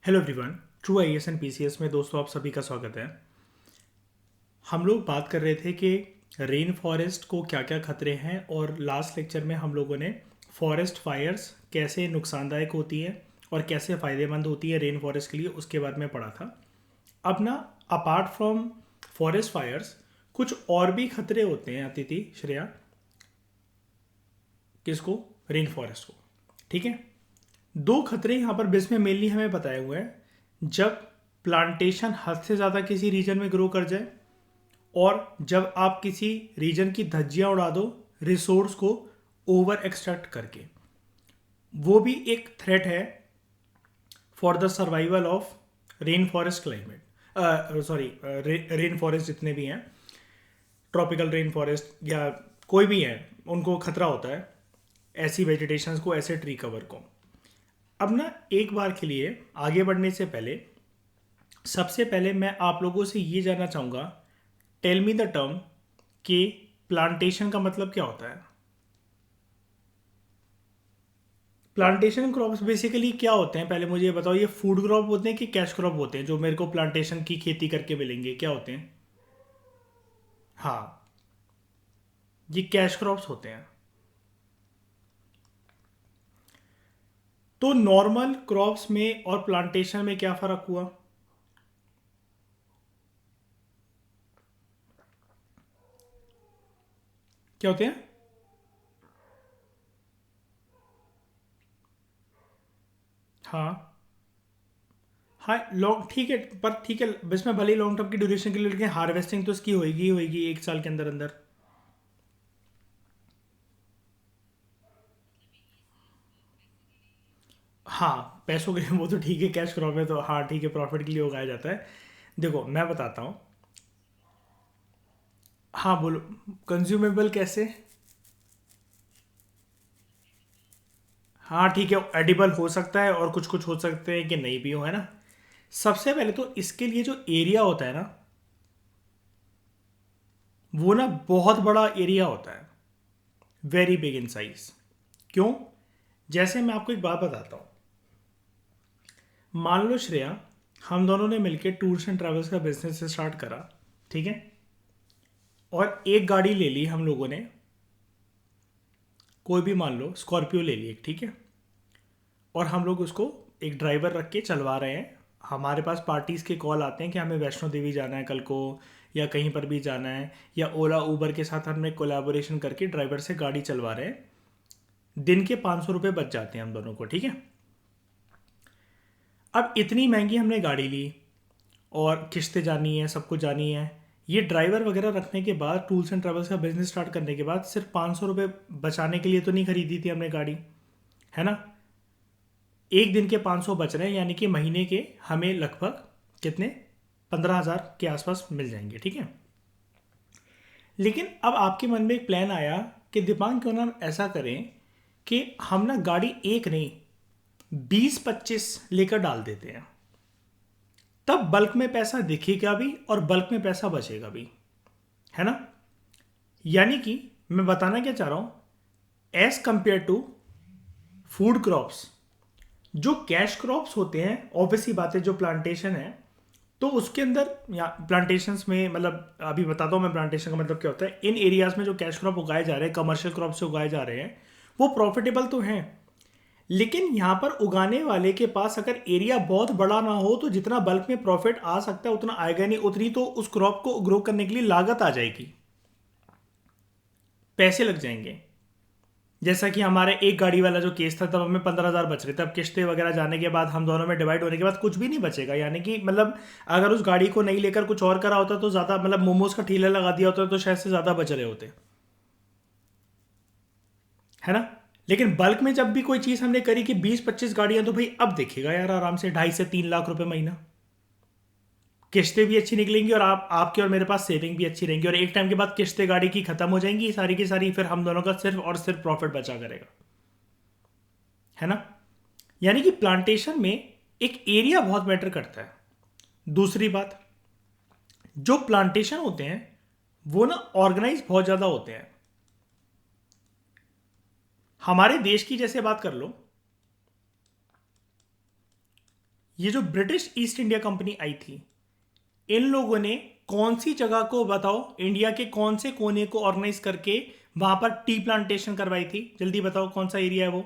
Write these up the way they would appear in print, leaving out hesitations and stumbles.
Hello everyone. True IAS and PCS में दोस्तों आप सभी का स्वागत है। हम लोग बात कर रहे थे कि रेन फॉरेस्ट को क्या क्या खतरे हैं, और लास्ट लेक्चर में हम लोगों ने फॉरेस्ट फायर्स कैसे नुकसानदायक होती है और कैसे फ़ायदेमंद होती है रेन फॉरेस्ट के लिए, उसके बारे में पढ़ा था। अब ना, अपार्ट फ्रॉम फॉरेस्ट फायर्स कुछ और भी खतरे होते हैं अतिथि श्रेया। किसको? रेन फॉरेस्ट को। ठीक है, दो खतरे यहाँ पर बेस में मेनली हमें बताए हुए हैं। जब प्लांटेशन हद से ज़्यादा किसी रीजन में ग्रो कर जाए, और जब आप किसी रीजन की धज्जियाँ उड़ा दो रिसोर्स को ओवर एक्सट्रैक्ट करके, वो भी एक थ्रेट है for the survival of rain forest climate. Sorry, rain forest जितने भी हैं, ट्रॉपिकल रेन फॉरेस्ट या कोई भी है, उनको खतरा होता है ऐसी वेजिटेशंस को, ऐसे ट्री कवर को। अब ना, एक बार के लिए आगे बढ़ने से पहले सबसे पहले मैं आप लोगों से ये जानना चाहूँगा, टेल मी द टर्म कि प्लांटेशन का मतलब क्या होता है। प्लांटेशन क्रॉप्स बेसिकली क्या होते हैं, पहले मुझे ये बताओ। ये फूड क्रॉप होते हैं कि कैश क्रॉप होते हैं जो मेरे को प्लांटेशन की खेती करके मिलेंगे? क्या होते हैं? हाँ, ये कैश क्रॉप्स होते हैं। तो नॉर्मल क्रॉप्स में और प्लांटेशन में क्या फ़र्क हुआ? क्या होते हैं? हाँ हाँ, लॉन्ग ठीक है, पर ठीक है, इसमें भले ही लॉन्ग टर्म की ड्यूरेशन के लिए, लेकिन हार्वेस्टिंग तो इसकी होएगी ही होएगी एक साल के अंदर अंदर। हाँ, पैसों के लिए वो तो ठीक है, कैश क्रॉप है तो हाँ ठीक है, प्रॉफिट के लिए उगाया जाता है। देखो मैं बताता हूँ। हाँ बोलो। कंज्यूमेबल कैसे? हाँ ठीक है, एडिबल हो सकता है और कुछ कुछ हो सकते हैं कि नहीं भी हो, है ना। सबसे पहले तो इसके लिए जो एरिया होता है ना, वो ना बहुत बड़ा एरिया होता है, वेरी बिग इन साइज। क्यों? जैसे मैं आपको एक बात बताता हूँ। मान लो श्रेया, हम दोनों ने मिलकर टूर्स एंड ट्रैवल्स का बिजनेस स्टार्ट करा, ठीक है, और एक गाड़ी ले ली हम लोगों ने, कोई भी मान लो स्कॉर्पियो ले ली एक, ठीक है, और हम लोग उसको एक ड्राइवर रख के चलवा रहे हैं। हमारे पास पार्टीज़ के कॉल आते हैं कि हमें वैष्णो देवी जाना है कल को, या कहीं पर भी जाना है, या ओला उबर के साथ हमने कोलैबोरेशन करके ड्राइवर से गाड़ी चलवा रहे हैं। दिन के 500 रुपये बच जाते हैं हम दोनों को, ठीक है। अब इतनी महंगी हमने गाड़ी ली, और किस्तें जानी है, सब कुछ जानी है। ये ड्राइवर वगैरह रखने के बाद, टूल्स एंड ट्रैवल्स का बिजनेस स्टार्ट करने के बाद, सिर्फ 500 रुपये बचाने के लिए तो नहीं खरीदी थी हमने गाड़ी, है ना। एक दिन के 500 बच रहे हैं, यानी कि महीने के हमें लगभग कितने, 15,000 के आसपास मिल जाएंगे, ठीक है। लेकिन अब आपके मन में एक प्लान आया कि दिमाग क्यों ना ऐसा करें कि हम ना गाड़ी एक नहीं, 20-25 लेकर डाल देते हैं। तब बल्क में पैसा दिखेगा भी और बल्क में पैसा बचेगा भी, है ना। यानी कि मैं बताना क्या चाह रहा हूं, as compare to food crops, जो कैश क्रॉप्स होते हैं, ऑब्वियसली बात है, जो प्लांटेशन है, तो उसके अंदर या प्लांटेशंस में, मतलब अभी बताता हूँ मैं प्लांटेशन का मतलब क्या होता है। इन एरियाज में जो कैश क्रॉप उगाए जा रहे हैं, कमर्शियल क्रॉप से उगाए जा रहे हैं, वो प्रॉफिटेबल तो हैं, लेकिन यहाँ पर उगाने वाले के पास अगर एरिया बहुत बड़ा ना हो, तो जितना बल्क में प्रॉफिट आ सकता है उतना आएगा नहीं। उतनी तो उस क्रॉप को ग्रो करने के लिए लागत आ जाएगी, पैसे लग जाएंगे। जैसा कि हमारे एक गाड़ी वाला जो केस था, तब हमें 15,000 बच रहे थे। अब किस्तें वगैरह जाने के बाद, हम दोनों में डिवाइड होने के बाद कुछ भी नहीं बचेगा, यानी कि मतलब अगर उस गाड़ी को नहीं लेकर कुछ और करा होता तो ज़्यादा, मतलब मोमोज का ठेला लगा दिया होता तो शायद से ज़्यादा बच रहे होते, है ना। लेकिन बल्क में जब भी कोई चीज़ हमने करी कि 20-25 गाड़ियां, तो भाई अब देखेगा यार आराम से 2.5 से 3 लाख रुपए महीना, किस्तें भी अच्छी निकलेंगी, और आपके और मेरे पास सेविंग भी अच्छी रहेंगी, और एक टाइम के बाद किस्तें गाड़ी की खत्म हो जाएंगी सारी की सारी, फिर हम दोनों का सिर्फ और सिर्फ प्रॉफिट बचा करेगा, है ना। यानी कि प्लांटेशन में एक एरिया बहुत मैटर करता है। दूसरी बात, जो प्लांटेशन होते हैं वो ना ऑर्गेनाइज बहुत ज़्यादा होते हैं। हमारे देश की जैसे बात कर लो, ये जो ब्रिटिश ईस्ट इंडिया कंपनी आई थी, इन लोगों ने कौन सी जगह को बताओ, इंडिया के कौन से कोने को ऑर्गेनाइज करके वहां पर टी प्लांटेशन करवाई थी? जल्दी बताओ कौन सा एरिया है वो,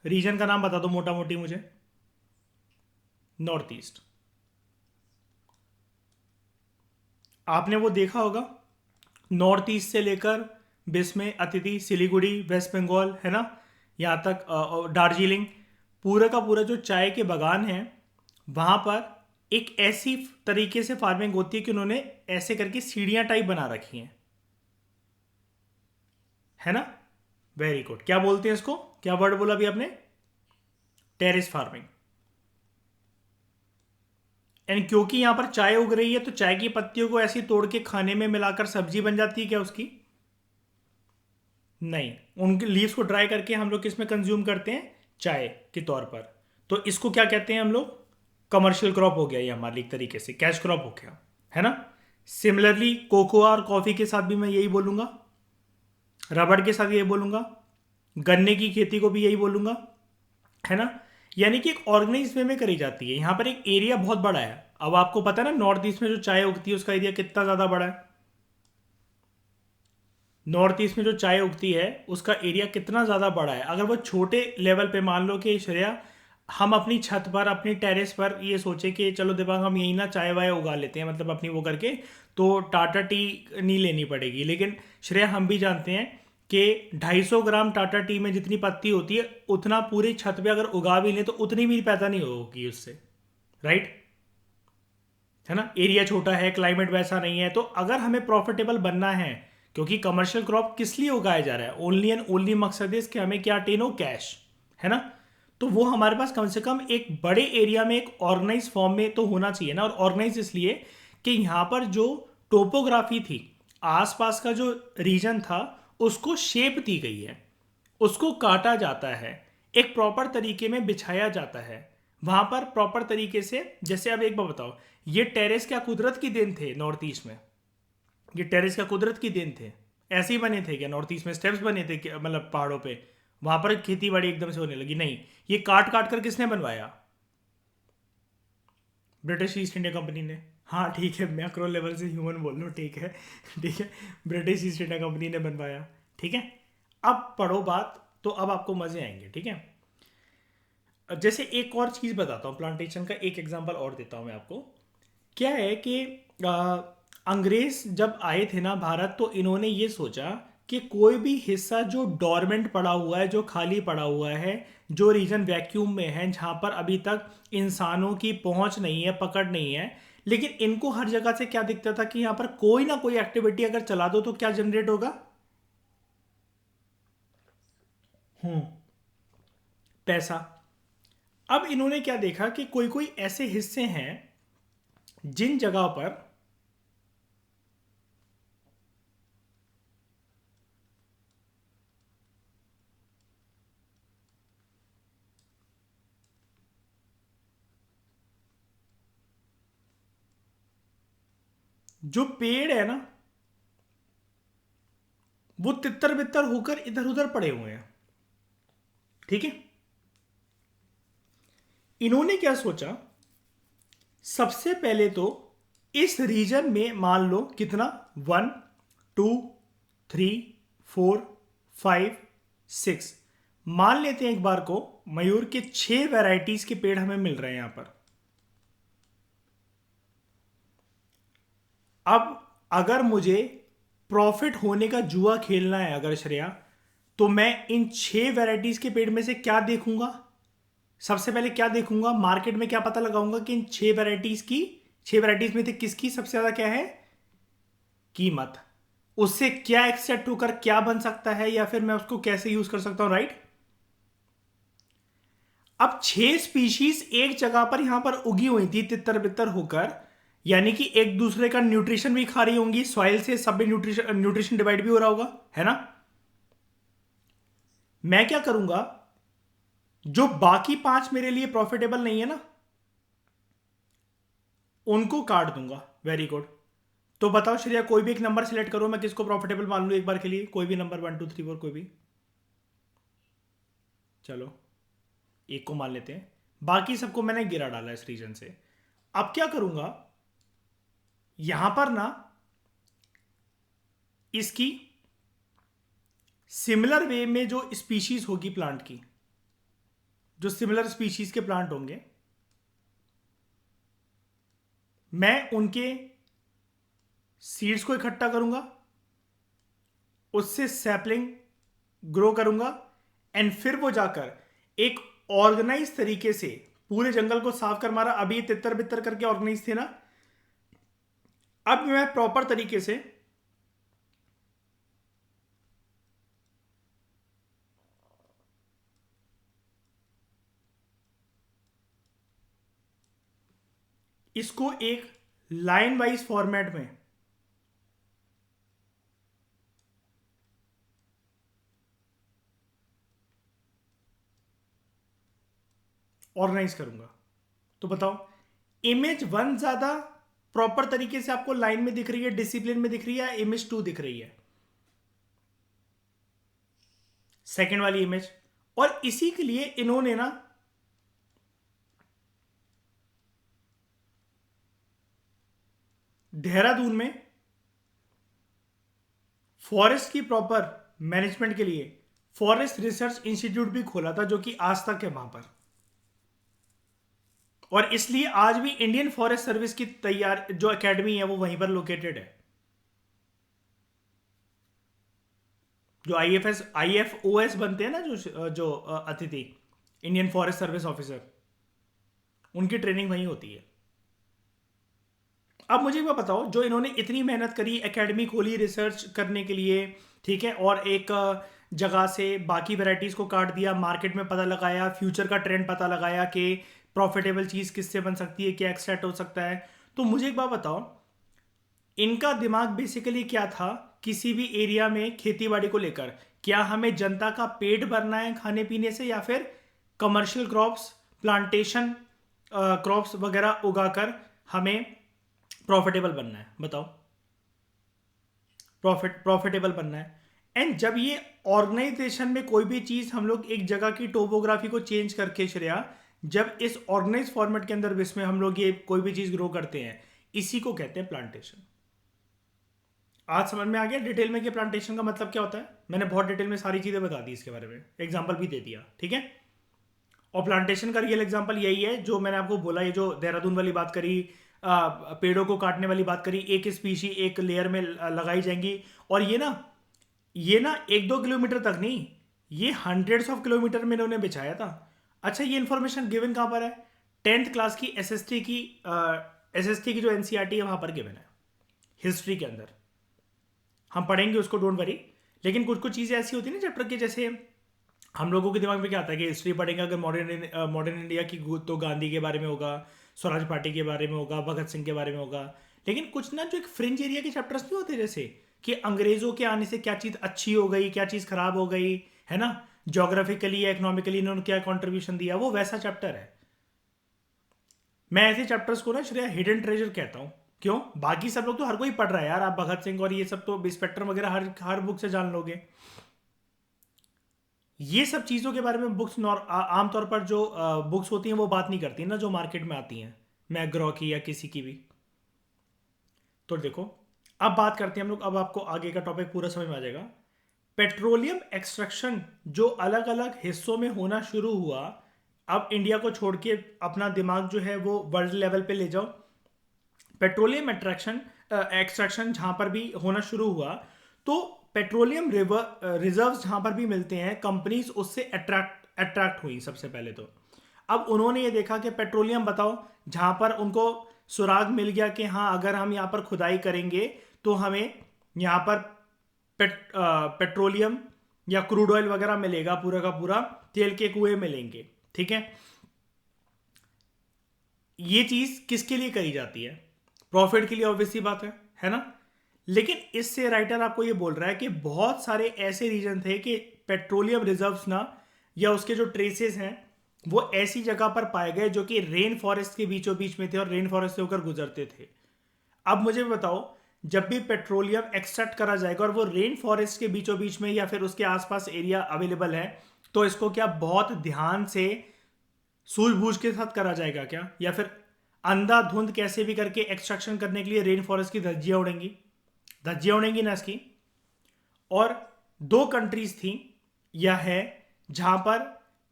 रीजन का नाम बता दो मोटा मोटी मुझे। North east. आपने वो देखा होगा, नॉर्थ ईस्ट से लेकर बिस्मे, अतिथि, सिलीगुड़ी, वेस्ट बंगाल, है ना, यहाँ तक दार्जिलिंग, पूरा का पूरा जो चाय के बागान हैं वहाँ पर एक ऐसी तरीके से फार्मिंग होती है कि उन्होंने ऐसे करके सीढ़ियाँ टाइप बना रखी हैं, है ना। Very good. क्या बोलते हैं इसको, क्या वर्ड बोला अभी आपने? Terrace farming. एंड क्योंकि यहां पर चाय उग रही है तो चाय की पत्तियों को ऐसी तोड़ के खाने में मिलाकर सब्जी बन जाती है क्या उसकी? नहीं, उनके लीव्स को ड्राई करके हम लोग किस में कंज्यूम करते हैं? चाय के तौर पर। तो इसको क्या कहते हैं हम लोग? कमर्शियल क्रॉप हो गया ये हमारे लिए, एक तरीके से कैश क्रॉप हो गया, है ना। सिमिलरली कोकोआ और कॉफी के साथ भी मैं यही बोलूंगा, रबड़ के साथ यही बोलूंगा, गन्ने की खेती को भी यही बोलूंगा, है ना। यानी कि एक ऑर्गेनाइज वे में करी जाती है। यहां पर एक एरिया बहुत बड़ा है। अब आपको पता है ना नॉर्थ ईस्ट में जो चाय उगती है उसका एरिया कितना ज्यादा बड़ा है। नॉर्थ ईस्ट में जो चाय उगती है उसका एरिया कितना ज़्यादा बड़ा है। अगर वो छोटे लेवल पे मान लो कि श्रेया हम अपनी छत पर, अपनी टेरेस पर ये सोचे कि चलो दिमाग हम यही ना चाय वाय उगा लेते हैं, मतलब अपनी वो करके, तो टाटा टी नहीं लेनी पड़ेगी। लेकिन श्रेया हम भी जानते हैं कि 250 ग्राम टाटा टी में जितनी पत्ती होती है उतना पूरी छत पे अगर उगा भी लें तो उतनी भी पैदा नहीं होगी उससे, राइट, है ना। एरिया छोटा है, क्लाइमेट वैसा नहीं है। तो अगर हमें प्रॉफिटेबल बनना है, क्योंकि कमर्शियल क्रॉप किस लिए उगाया जा रहा है? ओनली एंड ओनली मकसद है कि हमें क्या अटेन हो? कैश, है ना। तो वो हमारे पास कम से कम एक बड़े एरिया में एक ऑर्गेनाइज फॉर्म में तो होना चाहिए ना। और ऑर्गेनाइज इसलिए कि यहाँ पर जो टोपोग्राफी थी, आसपास का जो रीजन था, उसको शेप दी गई है, उसको काटा जाता है, एक प्रॉपर तरीके में बिछाया जाता है वहां पर प्रॉपर तरीके से। जैसे अब एक बार बताओ, ये टेरेस क्या कुदरत की देन थे? नॉर्थ ईस्ट में ये टेरेस क्या कुदरत की देन थे? ऐसे ही बने थे क्या नॉर्थ ईस्ट में? स्टेप्स बने थे क्या, मतलब पहाड़ों पे वहां पर खेती बाड़ी एकदम से होने लगी? नहीं, ये काट काट कर किसने बनवाया? ब्रिटिश ईस्ट इंडिया कंपनी ने। हाँ ठीक है, मैक्रो लेवल से ह्यूमन बोल लो, ठीक है ठीक है, ब्रिटिश ईस्ट इंडिया कंपनी ने बनवाया, ठीक है। अब पढ़ो बात, तो अब आपको मजे आएंगे, ठीक है। जैसे एक और चीज़ बताता हूँ, प्लांटेशन का एक एग्जांपल और देता हूँ मैं आपको। क्या है कि अंग्रेज जब आए थे ना भारत, तो इन्होंने ये सोचा कि कोई भी हिस्सा जो डोरमेंट पड़ा हुआ है, जो खाली पड़ा हुआ है, जो रीजन वैक्यूम में है, जहाँ पर अभी तक इंसानों की पहुंच नहीं है, पकड़ नहीं है, लेकिन इनको हर जगह से क्या दिखता था कि यहाँ पर कोई ना कोई एक्टिविटी अगर चला दो तो क्या जनरेट होगा? हम्म, पैसा। अब इन्होंने क्या देखा कि कोई कोई ऐसे हिस्से हैं जिन जगह पर जो पेड़ है ना वो तितर बितर होकर इधर उधर पड़े हुए हैं, ठीक है। इन्होंने क्या सोचा, सबसे पहले तो इस रीजन में मान लो कितना, 1 2 3 4 5 6, मान लेते हैं एक बार को मयूर के 6 वैरायटीज के पेड़ हमें मिल रहे हैं यहां पर। अब अगर मुझे प्रॉफिट होने का जुआ खेलना है अगर श्रेया, तो मैं इन 6 वैरायटीज के पेड़ में से क्या देखूंगा? सबसे पहले क्या देखूंगा, मार्केट में क्या पता लगाऊंगा कि इन 6 वैरायटीज में से किसकी सबसे ज्यादा क्या है कीमत, उससे क्या एक्सेप्ट होकर क्या बन सकता है, या फिर मैं उसको कैसे यूज कर सकता हूं, राइट। अब 6 स्पीशीज एक जगह पर यहां पर उगी हुई थी तितर बितर होकर, यानी कि एक दूसरे का न्यूट्रिशन भी खा रही होंगी, सॉइल से सब में न्यूट्रिशन न्यूट्रिशन डिवाइड भी हो रहा होगा, है ना। मैं क्या करूंगा, जो बाकी 5 मेरे लिए प्रॉफिटेबल नहीं है ना, उनको काट दूंगा। Very good. तो बताओ श्रेया, कोई भी एक नंबर सिलेक्ट करो, मैं किसको प्रॉफिटेबल मान लूं एक बार के लिए, कोई भी नंबर, 1 2 3 4 कोई भी। चलो एक को मान लेते हैं। बाकी सबको मैंने गिरा डाला इस रीजन से। अब क्या करूंगा, यहां पर ना इसकी सिमिलर वे में जो स्पीशीज होगी प्लांट की, जो सिमिलर स्पीशीज के प्लांट होंगे, मैं उनके सीड्स को इकट्ठा करूंगा, उससे सैपलिंग ग्रो करूंगा, एंड फिर वो जाकर एक ऑर्गेनाइज तरीके से पूरे जंगल को साफ कर मारा। अभी तितर बितर करके ऑर्गेनाइज थे ना, अब मैं प्रॉपर तरीके से इसको एक लाइन वाइज फॉर्मेट में ऑर्गेनाइज करूंगा। तो बताओ, इमेज वन ज्यादा प्रॉपर तरीके से आपको लाइन में दिख रही है, डिसिप्लिन में दिख रही है, या इमेज टू दिख रही है? सेकंड वाली इमेज। और इसी के लिए इन्होंने ना देहरादून में फॉरेस्ट की प्रॉपर मैनेजमेंट के लिए फॉरेस्ट रिसर्च इंस्टीट्यूट भी खोला था, जो कि आज तक है वहां पर। और इसलिए आज भी इंडियन फॉरेस्ट सर्विस की तैयार जो एकेडमी है वो वहीं पर लोकेटेड है। जो IFOS बनते हैं ना, जो जो अतिथि इंडियन फॉरेस्ट सर्विस ऑफिसर, उनकी ट्रेनिंग वहीं होती है। अब मुझे वो बताओ, जो इन्होंने इतनी मेहनत करी, एकेडमी खोली रिसर्च करने के लिए, ठीक है, और एक जगह से बाकी वेराइटीज़ को काट दिया, मार्केट में पता लगाया, फ्यूचर का ट्रेंड पता लगाया कि प्रॉफिटेबल चीज़ किससे बन सकती है, क्या एक्सट्रैक्ट हो सकता है। तो मुझे एक बात बताओ, इनका दिमाग बेसिकली क्या था किसी भी एरिया में खेती बाड़ी को लेकर? क्या हमें जनता का पेट भरना है खाने पीने से, या फिर कमर्शियल क्रॉप्स, प्लांटेशन क्रॉप्स वगैरह उगाकर हमें प्रॉफिटेबल बनना है? बताओ, प्रॉफिटेबल बनना है। एंड जब ये ऑर्गेनाइजेशन में कोई भी चीज हम लोग एक जगह की टोपोग्राफी को चेंज करके, श्रेया, जब इस ऑर्गेनाइज फॉर्मेट के अंदर इसमें हम लोग ये कोई भी चीज ग्रो करते हैं, इसी को कहते हैं प्लांटेशन। आज समझ में आ गया डिटेल में कि प्लांटेशन का मतलब क्या होता है? मैंने बहुत डिटेल में सारी चीजें बता दी, इसके बारे में एग्जाम्पल भी दे दिया, ठीक है। और प्लांटेशन का रियल एग्जांपल यही है जो मैंने आपको बोला, ये जो देहरादून वाली बात करी, पेड़ों को काटने वाली बात करी, एक स्पीशी एक लेयर में लगाई जाएंगी, और ये ना 1-2 किलोमीटर तक नहीं, ये हंड्रेड्स ऑफ किलोमीटर में इन्होंने बिछाया था। अच्छा, ये इन्फॉर्मेशन गिवन कहाँ पर है? 10th क्लास की एसएसटी की जो एनसीईआरटी है वहां पर गिवन है, हिस्ट्री के अंदर। हम पढ़ेंगे उसको, डोंट वरी। लेकिन कुछ कुछ चीज़ें ऐसी होती है ना चैप्टर के, जैसे हम लोगों के दिमाग में क्या आता है कि हिस्ट्री पढ़ेंगे अगर मॉडर्न इंडिया की, तो गांधी के बारे में होगा, स्वराज पार्टी के बारे में होगा, भगत सिंह के बारे में होगा। लेकिन कुछ ना जो एक फ्रिंज एरिया के चैप्टर्स नहीं होते, जैसे कि अंग्रेजों के आने से क्या चीज़ अच्छी हो गई, क्या चीज़ खराब हो गई, है ना, जोग्राफिकली या इकोनॉमिकली इन्होंने क्या कॉन्ट्रीब्यूशन दिया, वो वैसा चैप्टर है। मैं ऐसे चैप्टर्स को ना श्रेया हिडन ट्रेजर कहता हूँ। क्यों? बाकी सब लोग तो हर कोई पढ़ रहा है यार, आप भगत सिंह और ये सब तो स्पेक्ट्रम वगैरह हर बुक से जान लोगे। ये सब चीज़ों के बारे में बुक्स आमतौर पर जो बुक्स होती हैं वो बात नहीं करती ना, जो मार्केट में आती हैं, मैग्रॉ की या किसी की भी। तो देखो, अब बात करते हैं हम लोग, अब आपको आगे का टॉपिक पूरा समझ में आ जाएगा। पेट्रोलियम एक्सट्रैक्शन जो अलग अलग हिस्सों में होना शुरू हुआ, अब इंडिया को छोड़ के अपना दिमाग जो है वो वर्ल्ड लेवल पे ले जाओ। पेट्रोलियम एक्सट्रैक्शन जहाँ पर भी होना शुरू हुआ, तो पेट्रोलियम रिजर्व्स जहाँ पर भी मिलते हैं, कंपनीज उससे अट्रैक्ट हुई सबसे पहले तो। अब उन्होंने ये देखा कि पेट्रोलियम, बताओ, जहाँ पर उनको सुराग मिल गया कि हाँ अगर हम यहाँ पर खुदाई करेंगे तो हमें यहाँ पर पेट्रोलियम या क्रूड ऑयल वगैरह मिलेगा, पूरा का पूरा तेल के कुएं मिलेंगे, ठीक है। ये चीज किसके लिए करी जाती है? प्रॉफिट के लिए, ऑब्वियसली बात है ना। लेकिन इससे राइटर आपको ये बोल रहा है कि बहुत सारे ऐसे रीजन थे कि पेट्रोलियम रिजर्व्स ना, या उसके जो ट्रेसेस हैं, वो ऐसी जगह पर पाए गए जो कि रेन फॉरेस्ट के बीचों बीच में थे और रेन फॉरेस्ट से होकर गुजरते थे। अब मुझे बताओ, जब भी पेट्रोलियम एक्सट्रैक्ट करा जाएगा और वो रेन फॉरेस्ट के बीचों बीच में या फिर उसके आसपास एरिया अवेलेबल है, तो इसको क्या बहुत ध्यान से सूझबूझ के साथ करा जाएगा क्या, या फिर अंधाधुंध कैसे भी करके एक्सट्रैक्शन करने के लिए रेन फॉरेस्ट की धज्जियां उड़ेंगी ना इसकी। और दो कंट्रीज थी या है जहां पर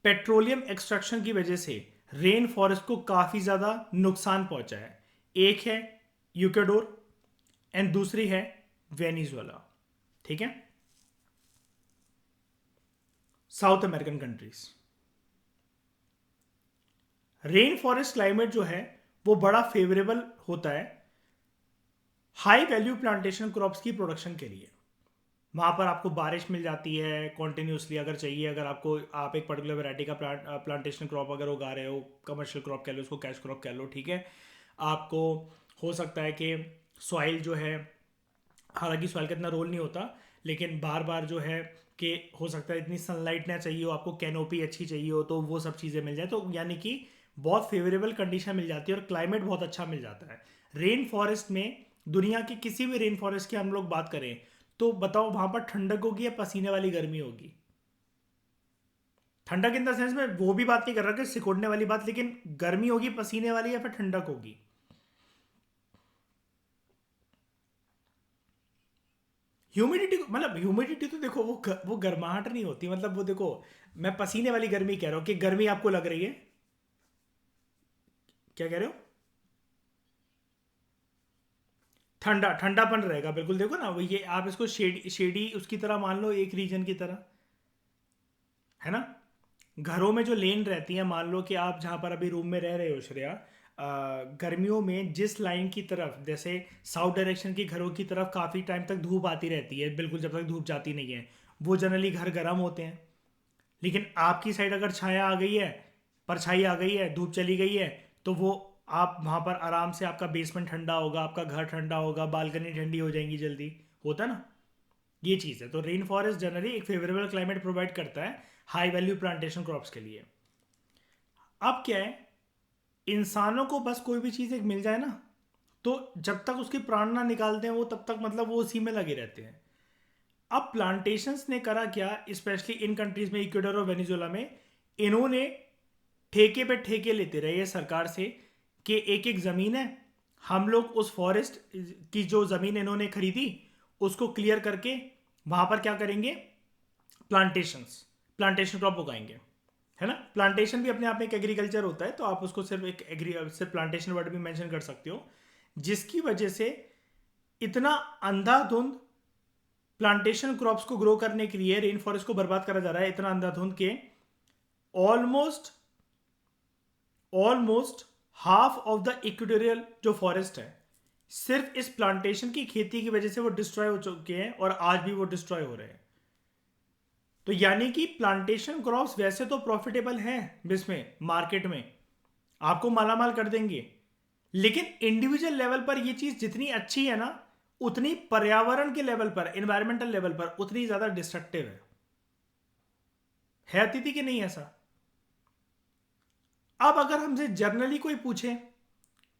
पेट्रोलियम एक्सट्रैक्शन की वजह से रेन फॉरेस्ट को काफी ज्यादा नुकसान पहुंचा है। एक है यूकेडोर एंड दूसरी है वेनेजुएला। ठीक है, south American countries. Rain forest climate जो है वो बड़ा फेवरेबल होता है हाई वैल्यू प्लांटेशन क्रॉप्स की प्रोडक्शन के लिए। वहाँ पर आपको बारिश मिल जाती है कॉन्टिन्यूसली अगर चाहिए। अगर आपको आप एक पर्टिकुलर वैरायटी का प्लांटेशन क्रॉप अगर उगा रहे हो, कमर्शियल क्रॉप कह लो उसको, कैश क्रॉप कह लो, ठीक है। आपको हो सकता है कि सॉइल जो है, हालांकि सॉइल का इतना रोल नहीं होता, लेकिन बार बार जो है कि हो सकता है इतनी सनलाइट ना चाहिए हो, आपको कैनोपी अच्छी चाहिए हो, तो वो सब चीज़ें मिल जाए, तो यानी कि बहुत फेवरेबल कंडीशन मिल जाती है और क्लाइमेट बहुत अच्छा मिल जाता है। रेन फॉरेस्ट में दुनिया के किसी भी रेन फॉरेस्ट की हम लोग बात करें तो बताओ वहां पर ठंडक होगी या पसीने वाली गर्मी होगी? ठंडक इन द सेंस में वो भी बात नहीं कर रहा कि सिकुड़ने वाली बात, लेकिन गर्मी होगी पसीने वाली या फिर ठंडक होगी? ह्यूमिडिटी, मतलब ह्यूमिडिटी तो देखो वो गर्माहट नहीं होती, मतलब वो देखो, मैं पसीने वाली गर्मी कह रहा हूं कि गर्मी आपको लग रही है। क्या कह रहे हो? ठंडा ठंडापन रहेगा बिल्कुल। देखो ना, वो ये आप इसको शेडी उसकी तरह मान लो, एक रीजन की तरह, है ना। घरों में जो लेन रहती है, मान लो कि आप जहाँ पर अभी रूम में रह रहे हो श्रेया, गर्मियों में जिस लाइन की तरफ, जैसे साउथ डायरेक्शन की घरों की तरफ काफ़ी टाइम तक धूप आती रहती है, बिल्कुल जब तक धूप जाती नहीं है, वो जनरली घर गर्म होते हैं। लेकिन आपकी साइड अगर छाया आ गई है, परछाई आ गई है, धूप चली गई है, तो वो आप वहाँ पर आराम से, आपका बेसमेंट ठंडा होगा, आपका घर ठंडा होगा, बालकनी ठंडी हो जाएंगी जल्दी, होता ना। ये चीज़ है। तो रेन फॉरेस्ट जनरली एक फेवरेबल क्लाइमेट प्रोवाइड करता है हाई वैल्यू प्लांटेशन क्रॉप्स के लिए। अब क्या है, इंसानों को बस कोई भी चीज़ एक मिल जाए ना, तो जब तक उसके प्राण ना निकालते हैं वो, तब तक मतलब वो उसी में लगे रहते हैं। अब प्लांटेशंस ने करा क्या, स्पेशली इन कंट्रीज में, इक्वेडर और वेनेजुएला में, इन्होंने ठेके पे ठेके लेते रहे सरकार से कि एक एक ज़मीन है, हम लोग उस फॉरेस्ट की जो ज़मीन इन्होंने खरीदी उसको क्लियर करके वहाँ पर क्या करेंगे, प्लांटेशन क्रॉप उगाएंगे, है ना। प्लांटेशन भी अपने आप में एक एग्रीकल्चर होता है, तो आप उसको सिर्फ सिर्फ प्लांटेशन वर्ड भी मेंशन कर सकते हो। जिसकी वजह से इतना अंधाधुंध प्लांटेशन क्रॉप्स को ग्रो करने के लिए रेन फॉरेस्ट को बर्बाद करा जा रहा है, इतना अंधाधुंध के almost almost half of the equatorial जो फॉरेस्ट है, सिर्फ इस प्लांटेशन की खेती की वजह से वो डिस्ट्रॉय हो चुके हैं और आज भी वो डिस्ट्रॉय हो रहे हैं। तो यानी कि प्लांटेशन क्रॉप्स वैसे तो प्रॉफिटेबल हैं इसमें, मार्केट में आपको मालामाल कर देंगे, लेकिन इंडिविजुअल लेवल पर ये चीज जितनी अच्छी है ना, उतनी पर्यावरण के लेवल पर, एनवायरमेंटल लेवल पर उतनी ज्यादा डिस्ट्रक्टिव है अतिथि कि नहीं ऐसा? अब अगर हमसे जर्नली कोई पूछे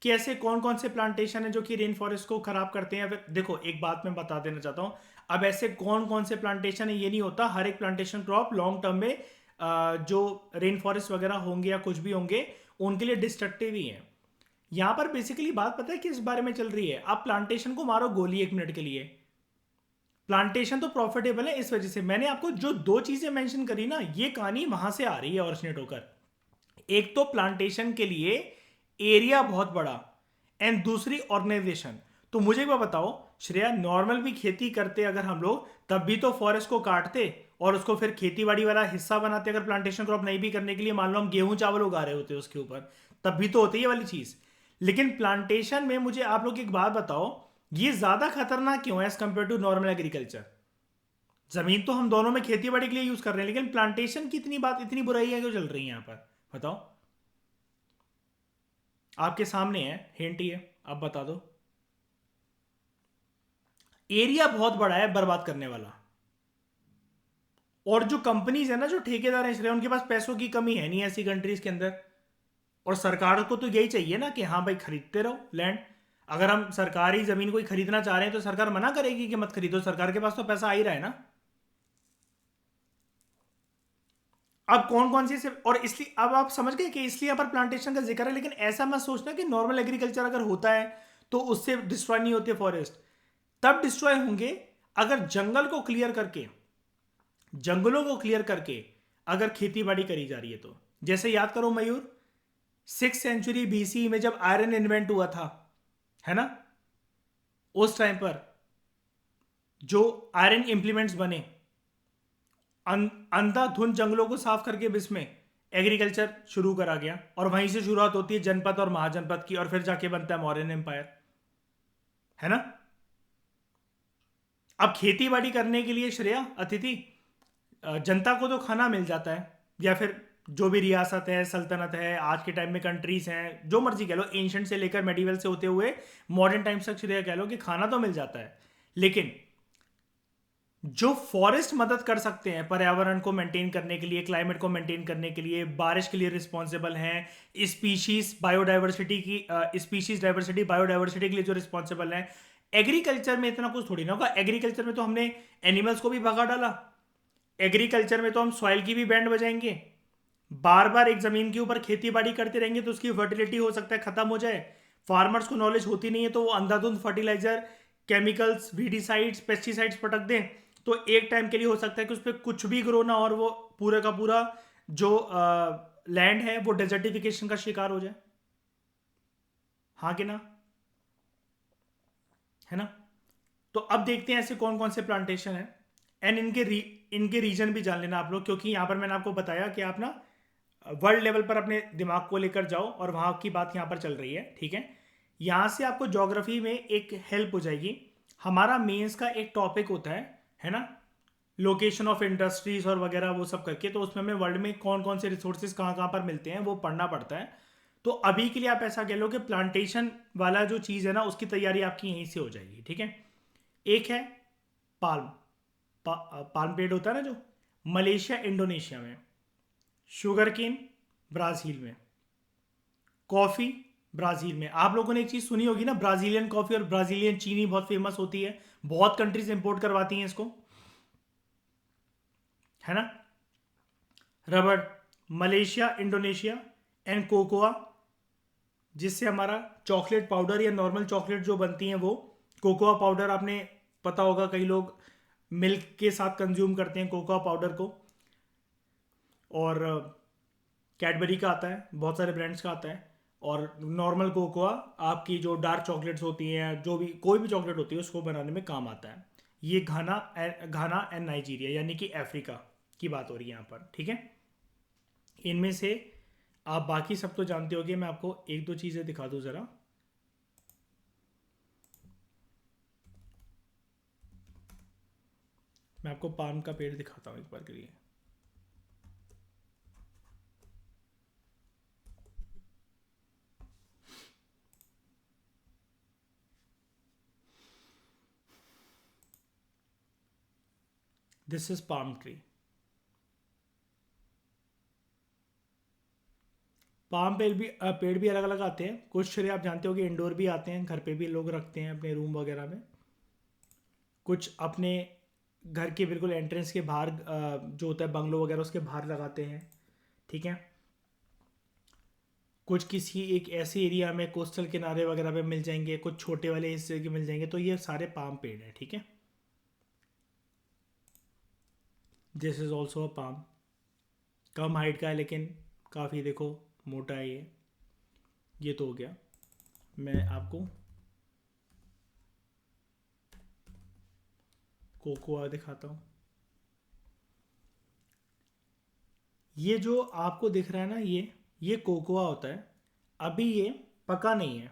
कि ऐसे कौन कौन से प्लांटेशन है जो कि रेन फॉरेस्ट को खराब करते हैं, फिर देखो एक बात मैं बता देना चाहता हूं, अब ऐसे कौन कौन से प्लांटेशन है ये नहीं होता। हर एक प्लांटेशन क्रॉप लॉन्ग टर्म में जो रेन फॉरेस्ट वगैरह होंगे या कुछ भी होंगे, उनके लिए डिस्ट्रक्टिव ही है। यहां पर बेसिकली बात पता है किस बारे में चल रही है? आप प्लांटेशन को मारो गोली एक मिनट के लिए, प्लांटेशन तो प्रॉफिटेबल है। इस वजह से मैंने आपको जो दो चीजें मेंशन करी ना, ये कहानी वहां से आ रही है ऑरिजिनेट होकर। एक तो प्लांटेशन के लिए एरिया बहुत बड़ा, एंड दूसरी ऑर्गेनाइजेशन। तो मुझे एक बात बताओ श्रेया, नॉर्मल भी खेती करते अगर हम लोग, तब भी तो फॉरेस्ट को काटते और उसको फिर खेतीबाड़ी वाला हिस्सा बनाते। अगर प्लांटेशन क्रॉप नहीं भी करने के लिए, मान लो हम गेहूं चावल उगा रहे होते उसके ऊपर, तब भी तो होती है ये वाली चीज। लेकिन प्लांटेशन में मुझे आप लोग एक बात बताओ, ये ज्यादा खतरनाक क्यों है as compare to normal agriculture? जमीन तो हम दोनों में खेती बाड़ी के लिए यूज कर रहे हैं, लेकिन प्लांटेशन की इतनी बात, इतनी बुराई है क्यों चल रही है यहाँ पर, बताओ। आपके सामने है, हिंट ही है, आप बता दो। एरिया बहुत बड़ा है बर्बाद करने वाला, और जो कंपनीज है ना, जो ठेकेदार हैं इसलिए उनके पास पैसों की कमी है नहीं ऐसी कंट्रीज के अंदर। और सरकार को तो यही चाहिए ना कि हाँ भाई खरीदते रहो लैंड। अगर हम सरकारी जमीन कोई खरीदना चाह रहे हैं तो सरकार मना करेगी कि मत खरीदो? सरकार के पास तो पैसा आ ही रहा है ना। अब कौन कौन सी से, और इसलिए अब आप समझ गए कि इसलिए यहाँ पर प्लांटेशन का जिक्र है, लेकिन ऐसा मत सोचना कि नॉर्मल एग्रीकल्चर अगर होता है तो उससे डिस्ट्रॉय नहीं होते फॉरेस्ट। तब डिस्ट्रॉय होंगे अगर जंगलों को क्लियर करके अगर खेती बाड़ी करी जा रही है तो। जैसे याद करो मयूर, 6th सेंचुरी BC में जब आयरन इन्वेंट हुआ था, है ना, उस टाइम पर जो आयरन इंप्लीमेंट्स बने, अंधाधुंध जंगलों को साफ करके इसमें एग्रीकल्चर शुरू करा गया, और वहीं से शुरुआत होती है जनपद और महाजनपद की, और फिर जाके बनता है मौर्यन एम्पायर, है ना। अब खेती बाड़ी करने के लिए श्रेया अतिथि जनता को तो खाना मिल जाता है, या फिर जो भी रियासत है, सल्तनत है, आज के टाइम में कंट्रीज हैं, जो मर्जी कह लो, एंशंट से लेकर मेडिवल से होते हुए मॉडर्न टाइम्स तक श्रेया कह लो, कि खाना तो मिल जाता है। लेकिन जो फॉरेस्ट मदद कर सकते हैं पर्यावरण को मेंटेन करने के लिए, क्लाइमेट को मेंटेन करने के लिए, बारिश के लिए रिस्पॉन्सिबल हैं, स्पीशीज डाइवर्सिटी बायोडाइवर्सिटी के लिए जो रिस्पॉन्सिबल हैं, एग्रीकल्चर में इतना कुछ थोड़ी ना होगा। एग्रीकल्चर में तो हमने एनिमल्स को भी भगा डाला, एग्रीकल्चर में तो हम सॉइल की भी बैंड बजाएंगे, बार बार एक जमीन के ऊपर खेती बाड़ी करते रहेंगे तो उसकी फर्टिलिटी हो सकता है खत्म हो जाए। फार्मर्स को नॉलेज होती नहीं है तो वो अंधाधुंध फर्टिलाइजर, केमिकल्स, वीडिसाइड्स, पेस्टिसाइड्स पटक दें, तो एक टाइम के लिए हो सकता है कि उस पर कुछ भी ग्रो ना, और वो पूरा का पूरा जो लैंड है वो डेजर्टिफिकेशन का शिकार हो जाए। हाँ कि ना, है ना। तो अब देखते हैं ऐसे कौन कौन से प्लांटेशन है, एंड इनके रीजन भी जान लेना आप लोग, क्योंकि यहाँ पर मैंने आपको बताया कि आप ना वर्ल्ड लेवल पर अपने दिमाग को लेकर जाओ, और वहाँ की बात यहाँ पर चल रही है, ठीक है। यहाँ से आपको ज्योग्राफी में एक हेल्प हो जाएगी। हमारा मेंस का एक टॉपिक होता है ना, लोकेशन ऑफ इंडस्ट्रीज और वगैरह वो सब करके, तो उसमें हमें वर्ल्ड में कौन कौन से रिसोर्सेज कहाँ कहाँ पर मिलते हैं वो पढ़ना पड़ता है। तो अभी के लिए आप ऐसा कह लो कि प्लांटेशन वाला जो चीज़ है ना, उसकी तैयारी आपकी यहीं से हो जाएगी, ठीक है। एक है पाल्म, पाल्म पेड़ होता है ना जो, मलेशिया इंडोनेशिया में, शुगर केन ब्राज़ील में, कॉफ़ी ब्राज़ील में। आप लोगों ने एक चीज़ सुनी होगी ना, ब्राज़ीलियन कॉफ़ी और ब्राज़ीलियन चीनी बहुत फेमस होती है, बहुत कंट्रीज इंपोर्ट करवाती हैं इसको, है ना। रबड़, मलेशिया इंडोनेशिया, एंड कोकोआ, जिससे हमारा चॉकलेट पाउडर या नॉर्मल चॉकलेट जो बनती हैं वो, कोकोआ पाउडर आपने पता होगा, कई लोग मिल्क के साथ कंज्यूम करते हैं कोकोआ पाउडर को। और कैडबरी का आता है, बहुत सारे ब्रांड्स का आता है। और नॉर्मल कोकोआ आपकी जो डार्क चॉकलेट्स होती हैं, जो भी कोई भी चॉकलेट होती है उसको बनाने में काम आता है। ये घाना एंड नाइजीरिया, यानी कि अफ्रीका की बात हो रही है यहाँ पर, ठीक है। इनमें से आप बाकी सब तो जानते होगे, मैं आपको एक दो चीज़ें दिखा दूँ ज़रा। मैं आपको पाम का पेड़ दिखाता हूँ एक बार के लिए। This is palm tree. Palm पेड़ भी अलग अलग आते हैं, कुछ श्रेय आप जानते हो कि इंडोर भी आते हैं, घर पे भी लोग रखते हैं अपने रूम वगैरह में। कुछ अपने घर के बिल्कुल एंट्रेंस के बाहर, जो होता है बंगलो वगैरह उसके बाहर लगाते हैं, ठीक है। कुछ किसी एक ऐसे एरिया में कोस्टल किनारे वगैरह पे मिल जाएंगे, कुछ छोटे वाले हिस्से के मिल जाएंगे, तो ये सारे पाम पेड़ हैं, ठीक है। This is also a palm, come height का है लेकिन काफ़ी देखो मोटा है ये तो हो गया। मैं आपको कोकोआ दिखाता हूँ। ये जो आपको दिख रहा है ना, ये कोकोआ होता है। अभी ये पका नहीं है,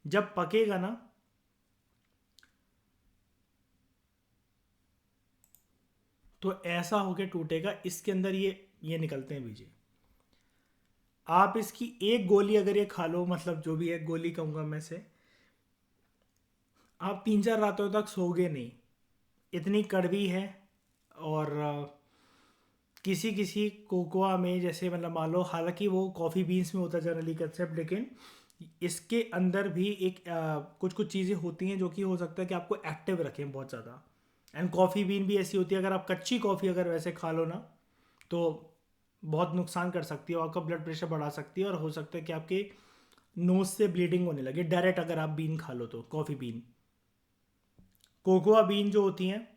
जब पकेगा ना तो ऐसा होके टूटेगा, इसके अंदर ये निकलते हैं बीजे। आप इसकी एक गोली अगर ये खा लो, मतलब जो भी है गोली कहूँगा मैं से, आप 3-4 रातों तक सोओगे नहीं, इतनी कड़वी है। और किसी किसी कोकोआ में जैसे मतलब मान लो, हालांकि वो कॉफ़ी बीन्स में होता है जनरली कंसेप्ट, लेकिन इसके अंदर भी एक कुछ कुछ चीज़ें होती हैं जो कि हो सकता है कि आपको एक्टिव रखें बहुत ज़्यादा। एंड कॉफ़ी बीन भी ऐसी होती है, अगर आप कच्ची कॉफ़ी अगर वैसे खा लो ना तो बहुत नुकसान कर सकती है, और आपका ब्लड प्रेशर बढ़ा सकती है, और हो सकता है कि आपके नोज से ब्लीडिंग होने लगे डायरेक्ट अगर आप बीन खा लो तो। कॉफ़ी बीन, कोकोआ बीन जो होती हैं,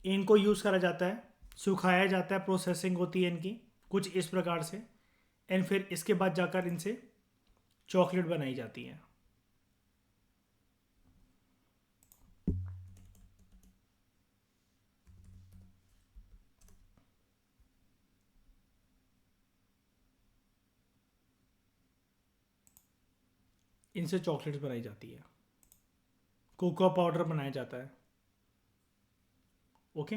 इनको यूज़ करा जाता है, सुखाया जाता है, प्रोसेसिंग होती है इनकी कुछ इस प्रकार से, एंड फिर इसके बाद जाकर इनसे चॉकलेट बनाई जाती है। इनसे चॉकलेट्स बनाई जाती है, कोकोआ पाउडर बनाया जाता है। ओके।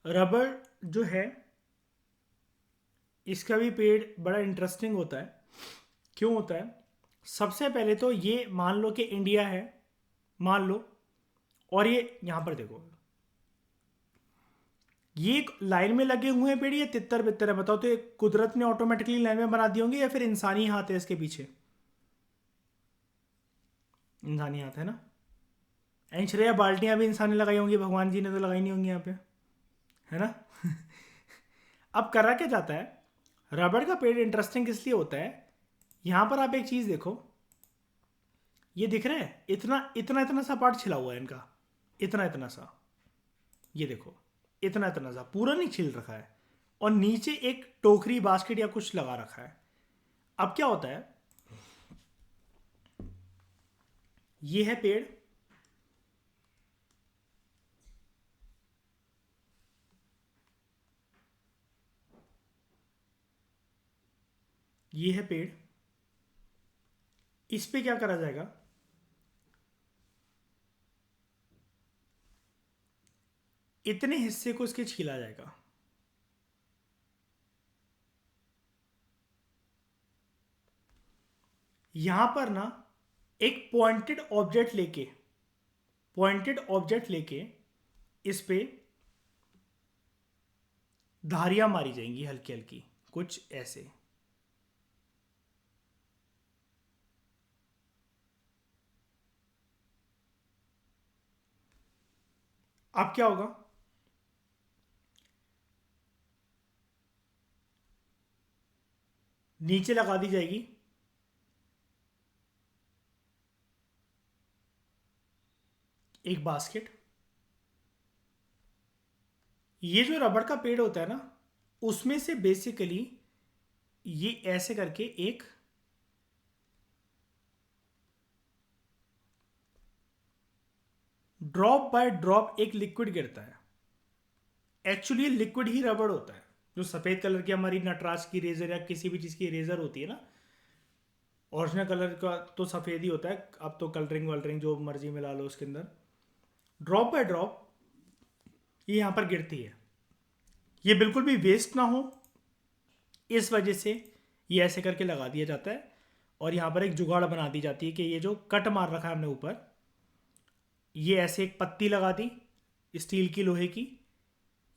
रबर जो है, इसका भी पेड़ बड़ा इंटरेस्टिंग होता है। क्यों होता है? सबसे पहले तो ये मान लो कि इंडिया है, मान लो, और ये यहाँ पर देखो, ये एक लाइन में लगे हुए हैं पेड़, ये तितर बितर है। बताओ तो ये कुदरत ने ऑटोमेटिकली लाइन में बना दी होंगी या फिर इंसानी हाथ है इसके पीछे? इंसानी हाथ है ना। एंड श्रेया बाल्टियां भी इंसान ने लगाई होंगी, भगवान जी ने तो लगाई नहीं होंगी यहाँ पे, है ना। अब करा क्या जाता है, रबड़ का पेड़ इंटरेस्टिंग किस लिए होता है? यहां पर आप एक चीज देखो, ये दिख रहा है, इतना इतना इतना सा पार्ट छिला हुआ है इनका, इतना इतना सा, ये देखो, इतना इतना सा पूरा नहीं छिल रखा है, और नीचे एक टोकरी बास्केट या कुछ लगा रखा है। अब क्या होता है, ये है पेड़, ये है पेड़, इस पे क्या करा जाएगा, इतने हिस्से को इसके छीला जाएगा। यहां पर ना एक पॉइंटेड ऑब्जेक्ट लेके इस पे धारियां मारी जाएंगी हल्की हल्की, कुछ ऐसे। अब क्या होगा, नीचे लगा दी जाएगी एक बास्केट। ये जो रबड़ का पेड़ होता है ना, उसमें से बेसिकली ये ऐसे करके एक ड्रॉप बाय ड्रॉप एक लिक्विड गिरता है। एक्चुअली ये लिक्विड ही रबड़ होता है। जो सफ़ेद कलर की हमारी नटराज की रेजर या किसी भी चीज़ की रेजर होती है ना, ओरिजिनल कलर का तो सफ़ेद ही होता है, अब तो कलरिंग वलरिंग जो मर्जी मिला लो उसके अंदर। ड्रॉप बाय ड्रॉप ये यहाँ पर गिरती है, ये बिल्कुल भी वेस्ट ना हो, इस वजह से ये ऐसे करके लगा दिया जाता है। और यहाँ पर एक जुगाड़ बना दी जाती है कि ये जो कट मार रखा है हमने ऊपर, ये ऐसे एक पत्ती लगा दी स्टील की, लोहे की,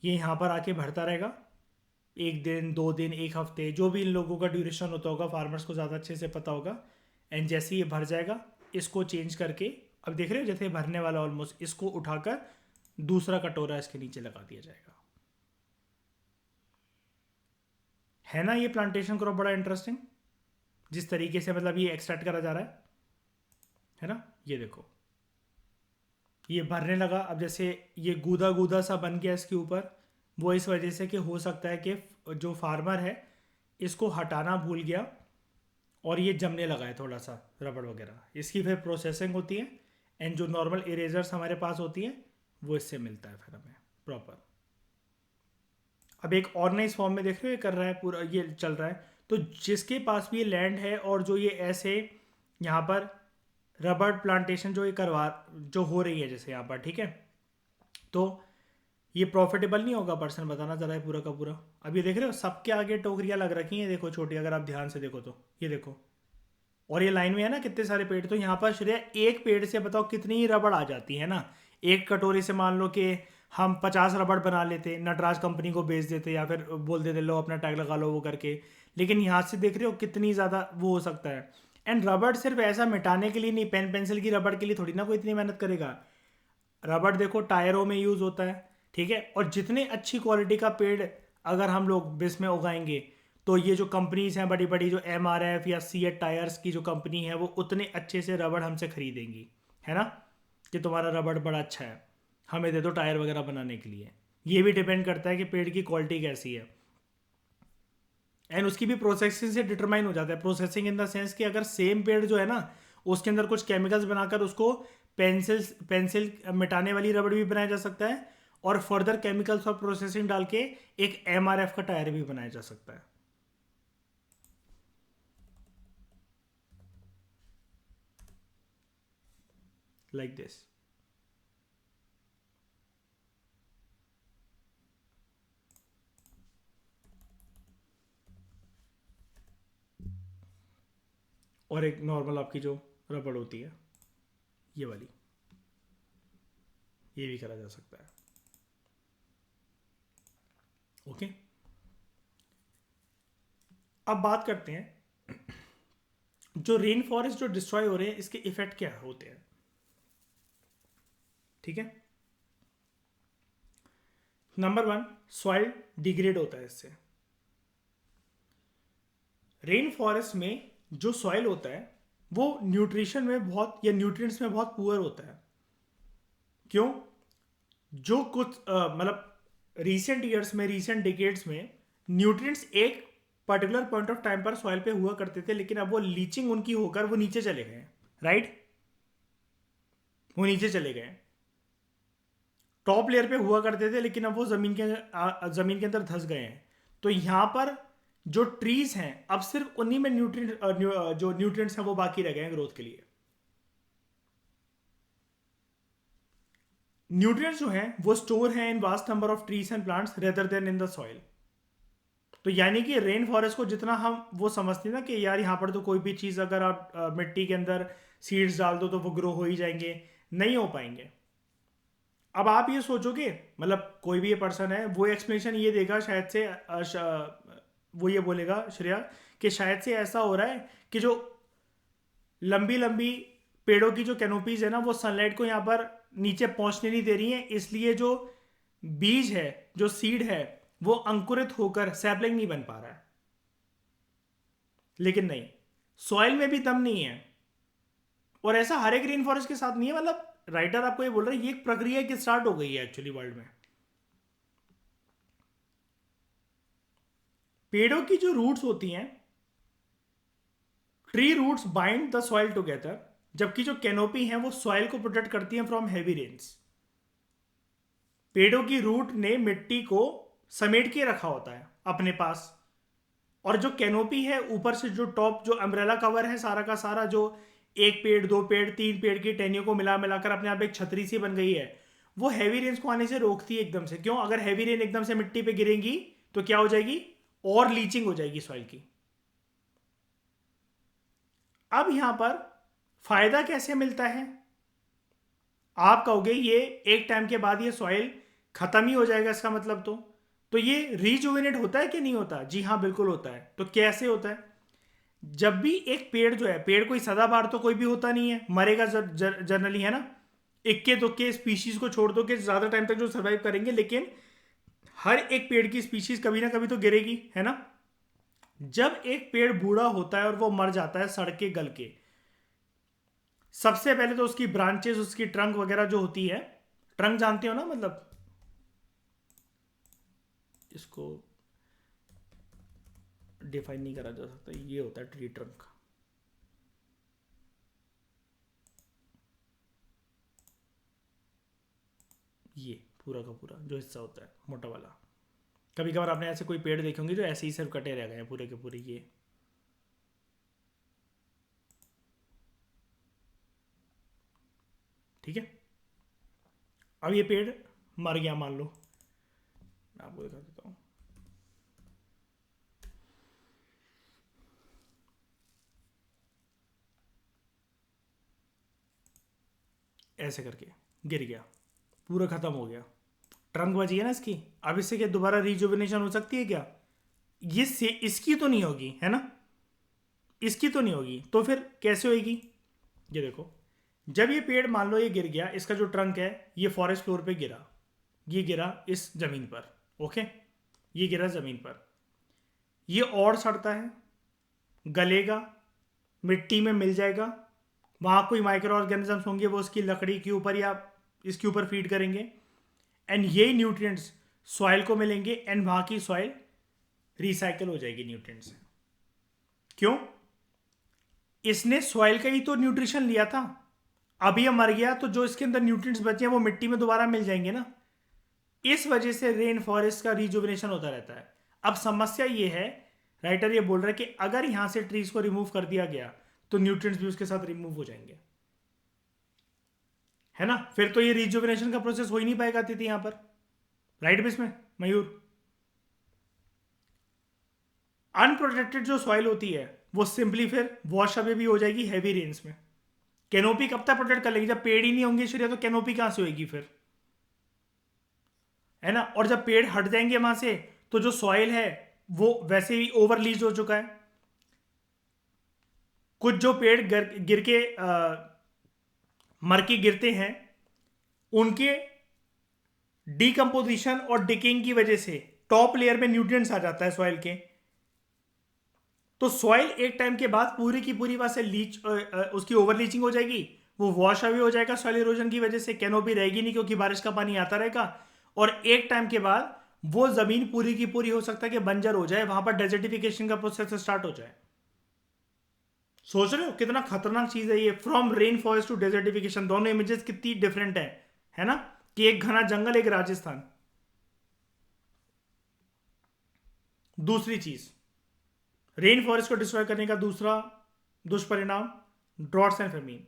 ये यहाँ पर आके भरता रहेगा। एक दिन, 2 दिन, एक हफ्ते, जो भी इन लोगों का ड्यूरेशन होता होगा, फार्मर्स को ज़्यादा अच्छे से पता होगा। एंड जैसे ये भर जाएगा, इसको चेंज करके, अब देख रहे हो जैसे भरने वाला ऑलमोस्ट, इसको उठाकर दूसरा कटोरा इसके नीचे लगा दिया जाएगा। है ना ये प्लांटेशन क्रॉप बड़ा इंटरेस्टिंग, जिस तरीके से मतलब ये एक्सट्रैक्ट करा जा रहा है ना। ये देखो, ये भरने लगा। अब जैसे ये गूदा गूदा सा बन गया इसके ऊपर, वो इस वजह से कि हो सकता है कि जो फार्मर है इसको हटाना भूल गया और ये जमने लगा है थोड़ा सा रबड़ वगैरह। इसकी फिर प्रोसेसिंग होती है, एंड जो नॉर्मल इरेजर्स हमारे पास होती हैं वो इससे मिलता है फिर हमें प्रॉपर। अब एक ऑर्गेनाइज फॉर्म में देख रहे हो ये कर रहा है, पूरा ये चल रहा है। तो जिसके पास भी ये लैंड है और जो ये ऐसे यहाँ पर रबड़ प्लांटेशन जो ये करवा जो हो रही है जैसे यहाँ पर, ठीक है, तो ये प्रॉफिटेबल नहीं होगा पर्सन, बताना ज़रा है पूरा का पूरा। अब ये देख रहे हो सबके आगे टोकरियाँ लग रखी हैं, देखो छोटी, अगर आप ध्यान से देखो तो ये देखो, और ये लाइन में है ना कितने सारे पेड़। तो यहाँ पर श्रेय एक पेड़ से बताओ कितनी रबड़ आ जाती है ना। एक कटोरी से मान लो कि हम 50 रबड़ बना लेते, नटराज कंपनी को बेच देते, या फिर बोल देते लो अपना टैग लगा लो वो करके। लेकिन यहाँ से देख रहे हो कितनी ज़्यादा वो हो सकता है। एंड रबड़ सिर्फ ऐसा मिटाने के लिए नहीं, पेन पेंसिल की रबड़ के लिए थोड़ी ना कोई इतनी मेहनत करेगा। रबड़ देखो टायरों में यूज़ होता है, ठीक है। और जितने अच्छी क्वालिटी का पेड़ अगर हम लोग बिस में उगाएंगे, तो ये जो कंपनीज हैं बड़ी बड़ी, जो MRF या सीएट टायर्स की जो कंपनी है, वो उतने अच्छे से रबड़ हमसे खरीदेंगी, है ना, कि तुम्हारा रबड़ बड़ा अच्छा है, हमें दे दो टायर वगैरह बनाने के लिए। ये भी डिपेंड करता है कि पेड़ की क्वालिटी कैसी है, एंड उसकी भी प्रोसेसिंग से डिटरमाइन हो जाता है। प्रोसेसिंग इन द सेंस कि अगर सेम पेड़ जो है ना, उसके अंदर कुछ केमिकल्स बनाकर उसको पेंसिल मिटाने वाली रबड़ भी बनाया जा सकता है, और फर्दर केमिकल्स और प्रोसेसिंग डाल के एक MRF का टायर भी बनाया जा सकता है, लाइक दिस। और एक नॉर्मल आपकी जो रबड़ होती है, ये वाली, ये भी करा जा सकता है। ओके, अब बात करते हैं जो रेन फॉरेस्ट जो डिस्ट्रॉय हो रहे हैं, इसके इफेक्ट क्या होते हैं, ठीक है। नंबर 1, सॉइल डिग्रेड होता है इससे। रेन फॉरेस्ट में जो सॉइल होता है वो न्यूट्रिशन में बहुत, या न्यूट्रिएंट्स में बहुत पुअर होता है। क्यों? जो कुछ मतलब रीसेंट ईयर्स में, रीसेंट डिकेड्स में न्यूट्रिएंट्स एक पर्टिकुलर पॉइंट ऑफ टाइम पर सॉइल पे हुआ करते थे, लेकिन अब वो लीचिंग उनकी होकर वो नीचे चले गए, राइट, वो नीचे चले गए। टॉप लेयर पे हुआ करते थे, लेकिन अब वो जमीन के अंदर धंस गए हैं। तो यहां पर जो ट्रीज हैं, अब सिर्फ उन्हीं में जो न्यूट्रिएंट्स हैं वो बाकी रह गए हैं ग्रोथ के लिए। न्यूट्रिएंट्स जो हैं वो स्टोर हैं in vast number of trees and plants rather than in the soil. तो यानी कि रेन फॉरेस्ट को जितना हम वो समझते हैं ना कि यार यहाँ पर तो कोई भी चीज़ अगर आप मिट्टी के अंदर सीड्स डाल दो तो वो ग्रो हो ही जाएंगे, नहीं हो पाएंगे। अब आप ये सोचोगे, मतलब कोई भी ये पर्सन है वो एक्सप्लेनेशन ये देगा शायद से, वो ये बोलेगा श्रेया कि शायद से ऐसा हो रहा है कि जो लंबी लंबी पेड़ों की जो कैनोपीज है ना, वो सनलाइट को यहाँ पर नीचे पहुंचने नहीं दे रही है, इसलिए जो बीज है, जो सीड है, वो अंकुरित होकर सैपलिंग नहीं बन पा रहा है। लेकिन नहीं, सॉइल में भी दम नहीं है। और ऐसा हर एक रेन फॉरेस्ट के साथ नहीं है, मतलब राइटर आपको ये बोल रहा है ये एक प्रक्रिया की स्टार्ट हो गई है एक्चुअली वर्ल्ड में। पेड़ों की जो रूट्स होती हैं, tree roots bind the soil together, जबकि जो कैनोपी है वो सॉइल को प्रोटेक्ट करती है फ्रॉम हैवी रेन्स। पेड़ों की रूट ने मिट्टी को समेट के रखा होता है अपने पास, और जो कैनोपी है ऊपर से, जो टॉप जो अम्ब्रेला कवर है सारा का सारा, जो एक पेड़, दो पेड़, तीन पेड़ की टहनियों को मिला मिलाकर अपने आप एक छतरी सी बन गई है, वो हैवी रेन्स को आने से रोकती है एकदम से। क्यों? अगर हैवी रेन एकदम से मिट्टी पे गिरेंगी तो क्या हो जाएगी, और लीचिंग हो जाएगी सॉइल की। अब यहां पर फायदा कैसे मिलता है? आप कहोगे ये एक टाइम के बाद ये सॉइल खत्म ही हो जाएगा इसका मतलब, तो ये रीजुविनेट होता है कि नहीं होता? जी हाँ, बिल्कुल होता है। तो कैसे होता है? जब भी एक पेड़ जो है, पेड़ कोई सदाबहार तो कोई भी होता नहीं है, मरेगा जनरली, है ना। इक्के दुक्के स्पीशीज को छोड़ दो कि ज्यादा टाइम तक जो सर्वाइव करेंगे, लेकिन हर एक पेड़ की स्पीशीज कभी ना कभी तो गिरेगी, है ना। जब एक पेड़ बूढ़ा होता है और वो मर जाता है सड़ के गल के, सबसे पहले तो उसकी ब्रांचेस, उसकी ट्रंक वगैरह जो होती है, ट्रंक जानते हो ना, मतलब इसको डिफाइन नहीं करा जा सकता, ये होता है ट्री ट्रंक। ये पूरा का पूरा जो हिस्सा होता है मोटा वाला, कभी कभार आपने ऐसे कोई पेड़ देखे होंगे जो ऐसे ही सिर्फ कटे रह गए हैं पूरे के पूरे, ये। ठीक है, अब ये पेड़ मर गया मान लो, मैं आपको दिखा देता हूँ। ऐसे करके गिर गया, पूरा खत्म हो गया, ट्रंक बच गया ना इसकी। अब इससे क्या दोबारा रिजुविनेशन हो सकती है क्या? ये से इसकी तो नहीं होगी, है ना, इसकी तो नहीं होगी, तो फिर कैसे होगी? ये देखो, जब ये पेड़ मान लो ये गिर गया, इसका जो ट्रंक है ये फॉरेस्ट फ्लोर पे गिरा, ये गिरा इस जमीन पर, ओके, ये गिरा जमीन पर, ये और सड़ता है, गलेगा, मिट्टी में मिल जाएगा, वहां कोई माइक्रो ऑर्गेनिजम्स होंगे वो उसकी लकड़ी के ऊपर या इसके ऊपर फीड करेंगे, एंड यही न्यूट्रिएंट्स सॉइल को मिलेंगे, एंड वहां की सॉइल रिसाइकल हो जाएगी न्यूट्रिएंट्स से। क्यों? इसने सॉइल का ही तो न्यूट्रिशन लिया था, अभी ये मर गया तो जो इसके अंदर न्यूट्रिएंट्स बचे हैं वो मिट्टी में दोबारा मिल जाएंगे ना। इस वजह से रेन फॉरेस्ट का रिजुविनेशन होता रहता है। अब समस्या ये है, राइटर ये बोल रहा है कि अगर यहां से ट्रीज को रिमूव कर दिया गया तो न्यूट्रिएंट्स भी उसके साथ रिमूव हो जाएंगे, है ना। फिर तो ये रिजुविनेशन का प्रोसेस हो ही नहीं पाएगा तिथि यहां पर, राइट इसमें मयूर। अनप्रोटेक्टेड जो सॉइल होती है वो सिंपली फिर वॉश अवे भी हो जाएगी हैवी रेन्स में। कैनोपी कब तक प्रोटेक्ट कर लेगी? जब पेड़ ही नहीं होंगे श्रेया तो कैनोपी कहां से होगी फिर, है ना। और जब पेड़ हट जाएंगे वहां से तो जो सॉइल है वो वैसे ही ओवरलीज हो चुका है। कुछ जो पेड़ गिर के मर के गिरते हैं उनके डीकंपोजिशन और डिकिंग की वजह से टॉप लेयर में न्यूट्रिएंट्स आ जाता है सॉइल के, तो सॉइल एक टाइम के बाद पूरी की पूरी वहां से लीच उसकी ओवर लीचिंग हो जाएगी, वो वॉश अवे हो जाएगा सॉइल इरोजन की वजह से, कैनोपी रहेगी नहीं क्योंकि बारिश का पानी आता रहेगा, और एक टाइम के बाद वो जमीन पूरी की पूरी हो सकता है कि बंजर हो जाए, वहां पर डेजर्टिफिकेशन का प्रोसेस स्टार्ट हो जाए। सोच रहे हो कितना खतरनाक चीज है ये, from rain forest to desertification, दोनों इमेजेस कितनी डिफरेंट है ना, कि एक घना जंगल एक राजस्थान। दूसरी चीज, रेन फॉरेस्ट को डिस्ट्रॉय करने का दूसरा दुष्परिणाम ड्रॉट्स एंड फेमीन।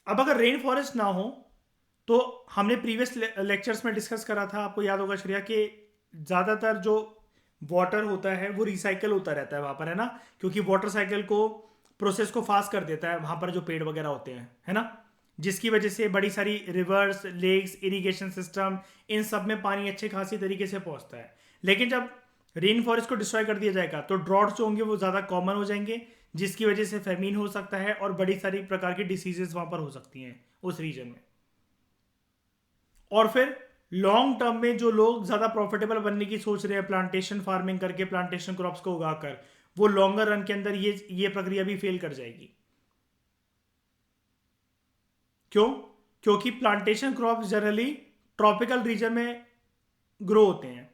अब अगर रेन फॉरेस्ट ना हो तो हमने प्रीवियस लेक्चर्स में डिस्कस करा था, आपको याद होगा श्रेया, कि ज्यादातर जो वाटर होता है वो रिसाइकल होता रहता है वहां पर, है ना, क्योंकि वाटर साइकिल को प्रोसेस को फास्ट कर देता है वहां पर जो पेड़ वगैरह होते हैं, है ना, जिसकी वजह से बड़ी सारी रिवर्स, लेक्स, इरिगेशन सिस्टम, इन सब में पानी अच्छे खासी तरीके से पहुंचता है। लेकिन जब रेन फॉरेस्ट को डिस्ट्रॉय कर दिया जाएगा तो ड्रॉट्स जो होंगे वो ज़्यादा कॉमन हो जाएंगे, जिसकी वजह से फेमीन हो सकता है और बड़ी सारी प्रकार की डिसीजेस वहां पर हो सकती हैं उस रीजन में। और फिर लॉन्ग टर्म में जो लोग ज़्यादा प्रॉफिटेबल बनने की सोच रहे हैं प्लांटेशन फार्मिंग करके, प्लांटेशन क्रॉप्स को उगाकर, वो लॉन्गर रन के अंदर ये प्रक्रिया भी फेल कर जाएगी। क्यों? क्योंकि plantation crops generally tropical region में ग्रो होते हैं,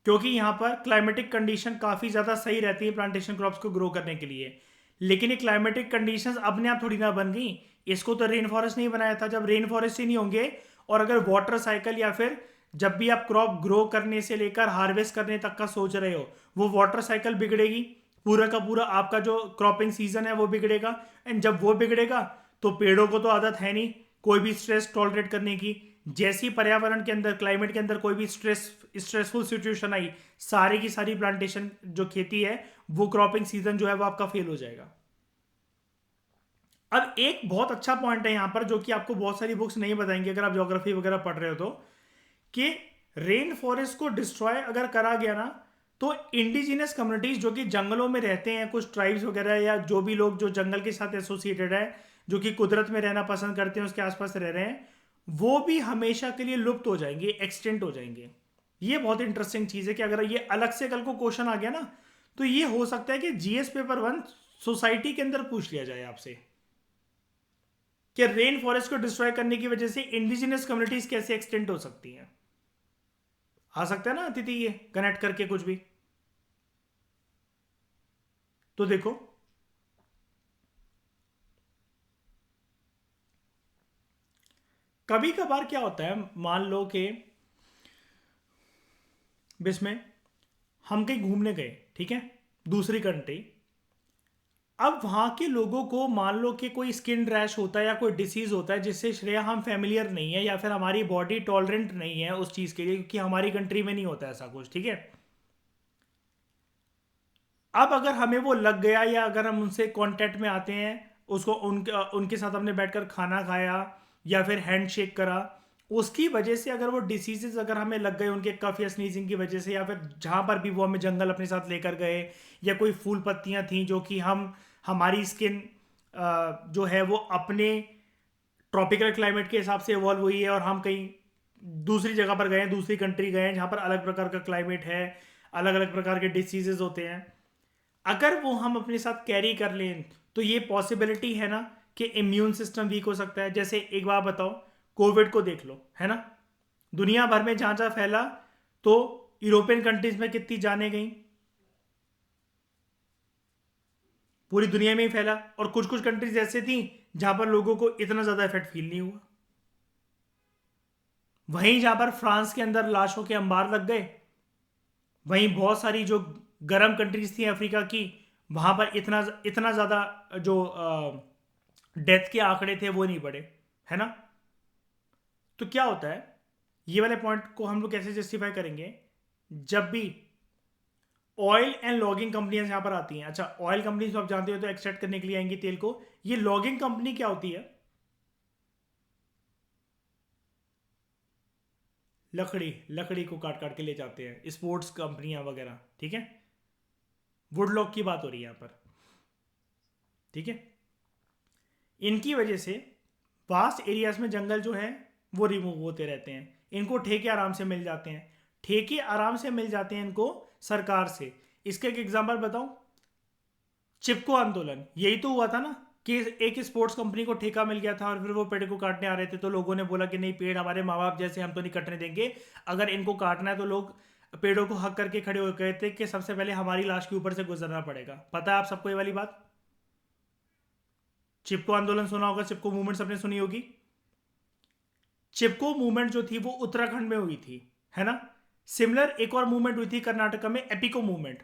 क्योंकि यहाँ पर क्लाइमेटिक कंडीशन काफ़ी ज़्यादा सही रहती है प्लांटेशन क्रॉप्स को ग्रो करने के लिए। लेकिन ये क्लाइमेटिक कंडीशंस अपने आप थोड़ी ना बन गई, इसको तो रेन फॉरेस्ट नहीं बनाया था। जब रेन फॉरेस्ट ही नहीं होंगे और अगर वाटर साइकिल या फिर जब भी आप क्रॉप ग्रो करने से लेकर हार्वेस्ट करने तक का सोच रहे हो वो वाटर साइकिल बिगड़ेगी, पूरा का पूरा आपका जो क्रॉपिंग सीजन है वो बिगड़ेगा। एंड जब वो बिगड़ेगा तो पेड़ों को तो आदत है नहीं कोई भी स्ट्रेस टॉलरेट करने की, जैसी पर्यावरण के अंदर, क्लाइमेट के अंदर कोई भी स्ट्रेसफुल सिचुएशन आई, सारी की सारी प्लांटेशन जो खेती है वो क्रॉपिंग सीजन जो है वो आपका फेल हो जाएगा। अब एक बहुत अच्छा पॉइंट है यहां पर जो कि आपको बहुत सारी बुक्स नहीं बताएंगे अगर आप ज्योग्राफी वगैरह पढ़ रहे हो तो, कि रेन फॉरेस्ट को डिस्ट्रॉय अगर करा गया ना तो इंडिजिनस कम्युनिटीज जो कि जंगलों में रहते हैं, कुछ ट्राइब्स वगैरह या जो भी लोग जो जंगल के साथ एसोसिएटेड है, जो कि कुदरत में रहना पसंद करते हैं, उसके आसपास रह रहे हैं, वो भी हमेशा के लिए लुप्त हो जाएंगे, एक्सटेंट हो जाएंगे। ये बहुत इंटरेस्टिंग चीज है कि अगर ये अलग से कल को क्वेश्चन आ गया ना तो ये हो सकता है कि जीएस पेपर 1 सोसाइटी के अंदर पूछ लिया जाए आपसे कि रेन फॉरेस्ट को डिस्ट्रॉय करने की वजह से इंडिजिनस कम्युनिटीज कैसे एक्सटेंट हो सकती हैं। आ सकता है ना अतिथि ये कनेक्ट करके कुछ भी। तो देखो कभी कभार क्या होता है, मान लो कि इसमें हम कहीं घूमने गए, ठीक है, दूसरी कंट्री। अब वहां के लोगों को मान लो कि कोई स्किन रैश होता है या कोई डिसीज होता है जिससे श्रेया हम फेमिलियर नहीं है या फिर हमारी बॉडी टॉलरेंट नहीं है उस चीज के लिए, क्योंकि हमारी कंट्री में नहीं होता ऐसा कुछ, ठीक है। अब अगर हमें वो लग गया या अगर हम उनसे कांटेक्ट में आते हैं, उसको उनके साथ हमने बैठकर खाना खाया या फिर हैंड शेक करा, उसकी वजह से अगर वो डिसीजेज अगर हमें लग गए उनके कफ या स्नीजिंग की वजह से, या फिर जहाँ पर भी वो हमें जंगल अपने साथ लेकर गए या कोई फूल पत्तियाँ थी जो कि हम हमारी स्किन जो है वो अपने ट्रॉपिकल क्लाइमेट के हिसाब से इवॉल्व हुई है, और हम कहीं दूसरी जगह पर गए हैं, दूसरी कंट्री गए हैं जहाँ पर अलग प्रकार का क्लाइमेट है, अलग अलग प्रकार के डिसीजेज होते हैं। अगर वो हम अपने साथ कैरी कर लें तो ये पॉसिबिलिटी है ना कि इम्यून सिस्टम वीक हो सकता है। जैसे एक बात बताओ, कोविड को देख लो, है ना, दुनिया भर में जहाँ जहाँ फैला तो यूरोपियन कंट्रीज में कितनी जाने गई, पूरी दुनिया में ही फैला, और कुछ कुछ कंट्रीज ऐसे थी जहां पर लोगों को इतना ज्यादा इफेक्ट फील नहीं हुआ। वहीं जहां पर फ्रांस के अंदर लाशों के अंबार लग गए, वहीं बहुत सारी जो गर्म कंट्रीज थी अफ्रीका की, वहां पर इतना इतना ज्यादा जो डेथ के आंकड़े थे वो नहीं बढ़े, है ना। तो क्या होता है, ये वाले पॉइंट को हम लोग कैसे जस्टिफाई करेंगे, जब भी ऑयल एंड लॉगिंग कंपनियां यहां पर आती हैं। अच्छा, ऑयल कंपनी तो आप जानते हो तो एक्सट्रैक्ट करने के लिए आएंगी तेल को। ये लॉगिंग कंपनी क्या होती है, लकड़ी लकड़ी को काट काट के ले जाते हैं, स्पोर्ट्स कंपनियां वगैरह, ठीक है। वुडलॉक की बात हो रही है यहाँ पर, ठीक है। इनकी वजह से वास्ट एरियाज में जंगल जो है वो रिमूव होते रहते हैं। इनको ठेके आराम से मिल जाते हैं, ठेके आराम से मिल जाते हैं इनको सरकार से। इसका एक एग्जांपल बताऊं, चिपको आंदोलन यही तो हुआ था ना, कि एक स्पोर्ट्स कंपनी को ठेका मिल गया था और फिर वो पेड़ को काटने आ रहे थे, तो लोगों ने बोला कि नहीं, पेड़ हमारे माँ बाप जैसे, हम तो नहीं कटने देंगे, अगर इनको काटना है तो लोग पेड़ों को हक करके खड़े हो गए थे कि सबसे पहले हमारी लाश के ऊपर से गुजरना पड़ेगा। पता है आप सबको ये वाली बात, चिपको आंदोलन सुना होगा, चिपको मूवमेंट सबने सुनी होगी। चिपको मूवमेंट जो थी वो उत्तराखंड में हुई थी, है ना। सिमिलर एक और मूवमेंट हुई थी कर्नाटक में, एपिको मूवमेंट।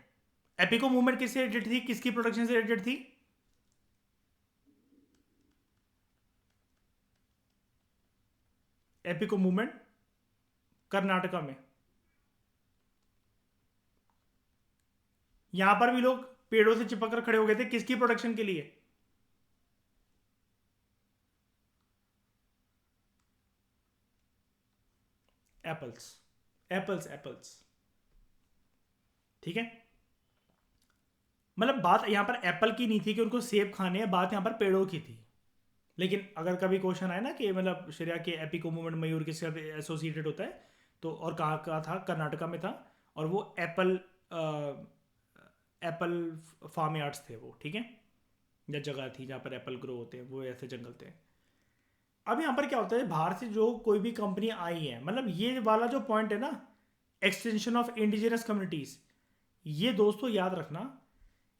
एपिको मूवमेंट किससे रिलेटेड थी, किसकी प्रोडक्शन से रिलेटेड थी, एपिको मूवमेंट कर्नाटका में। यहां पर भी लोग पेड़ों से चिपक कर खड़े हो गए थे, किसकी प्रोडक्शन के लिए, एप्पल्स, एप्पल्स एप्पल्स, ठीक है। मतलब बात यहां पर एप्पल की नहीं थी कि उनको सेब खाने हैं, बात यहां पर पेड़ों की थी। लेकिन अगर कभी क्वेश्चन आए ना कि मतलब श्रेया के एपिको मूवमेंट मयूर किससे एसोसिएटेड होता है, तो और कहाँ का था, कर्नाटका में था, और वो एप्पल एप्पल फार्म यार्ड्स थे वो, ठीक है, या जगह थी जहाँ पर एप्पल ग्रो होते हैं, वो ऐसे जंगल थे। अब यहाँ पर क्या होता है, बाहर से जो कोई भी कंपनी आई है, मतलब ये वाला जो पॉइंट है ना, एक्सटेंशन ऑफ इंडिजिनस कम्युनिटीज, ये दोस्तों याद रखना,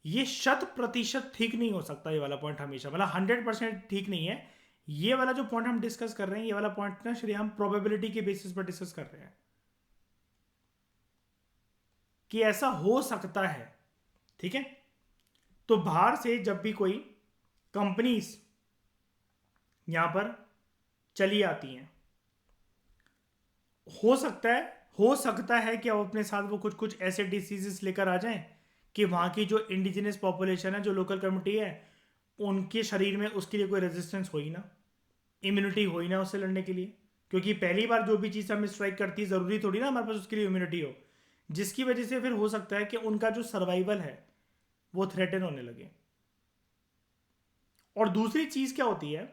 ये 100% ठीक नहीं हो सकता, ये वाला पॉइंट हमेशा, मतलब 100% ठीक नहीं है। ये वाला जो पॉइंट हम डिस्कस कर रहे हैं, ये वाला पॉइंट ना श्री, हम प्रोबेबिलिटी के बेसिस पर डिस्कस कर रहे हैं कि ऐसा हो सकता है, ठीक है। तो बाहर से जब भी कोई कंपनीज यहां पर चली आती हैं, हो सकता है, हो सकता है कि अब अपने साथ वो कुछ कुछ ऐसे डिसीजेस लेकर आ जाएं कि वहाँ की जो इंडिजिनस पॉपुलेशन है, जो लोकल कम्युनिटी है, उनके शरीर में उसके लिए कोई रेजिस्टेंस हो ही ना, इम्यूनिटी हो ही ना उससे लड़ने के लिए। क्योंकि पहली बार जो भी चीज़ हमें स्ट्राइक करती है, ज़रूरी थोड़ी ना हमारे पास उसके लिए इम्यूनिटी हो, जिसकी वजह से फिर हो सकता है कि उनका जो सर्वाइवल है वो थ्रेटन होने लगे। और दूसरी चीज़ क्या होती है,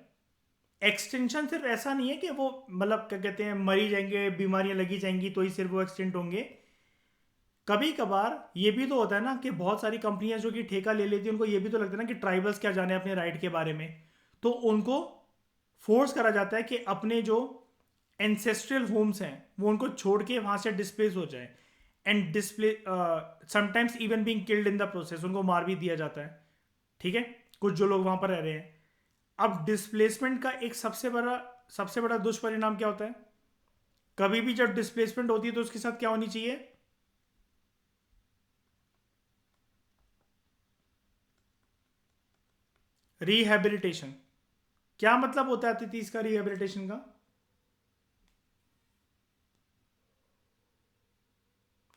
एक्सटेंशन सिर्फ ऐसा नहीं है कि वो मतलब क्या कहते हैं, मरी जाएंगे, बीमारियां लगी जाएंगी तो ही सिर्फ वो एक्सटेंट होंगे। कभी कभार ये भी तो होता है ना कि बहुत सारी कंपनियां जो कि ठेका ले लेती हैं, उनको ये भी तो लगता है ना कि ट्राइबल्स क्या जाने अपने राइट के बारे में, तो उनको फोर्स करा जाता है कि अपने जो एंसेस्ट्रल होम्स हैं वो उनको छोड़ के वहां से डिस्प्लेस हो जाए, and display sometimes even being killed in the process, उनको मार भी दिया जाता है, ठीक है, कुछ जो लोग वहां पर रह रहे हैं। अब डिस्प्लेसमेंट का एक सबसे बड़ा दुष्परिणाम क्या होता है, कभी भी जब डिस्प्लेसमेंट होती है तो उसके साथ क्या होनी चाहिए, रिहैबिलिटेशन। क्या मतलब होता है अतिथि इसका, रिहैबिलिटेशन का,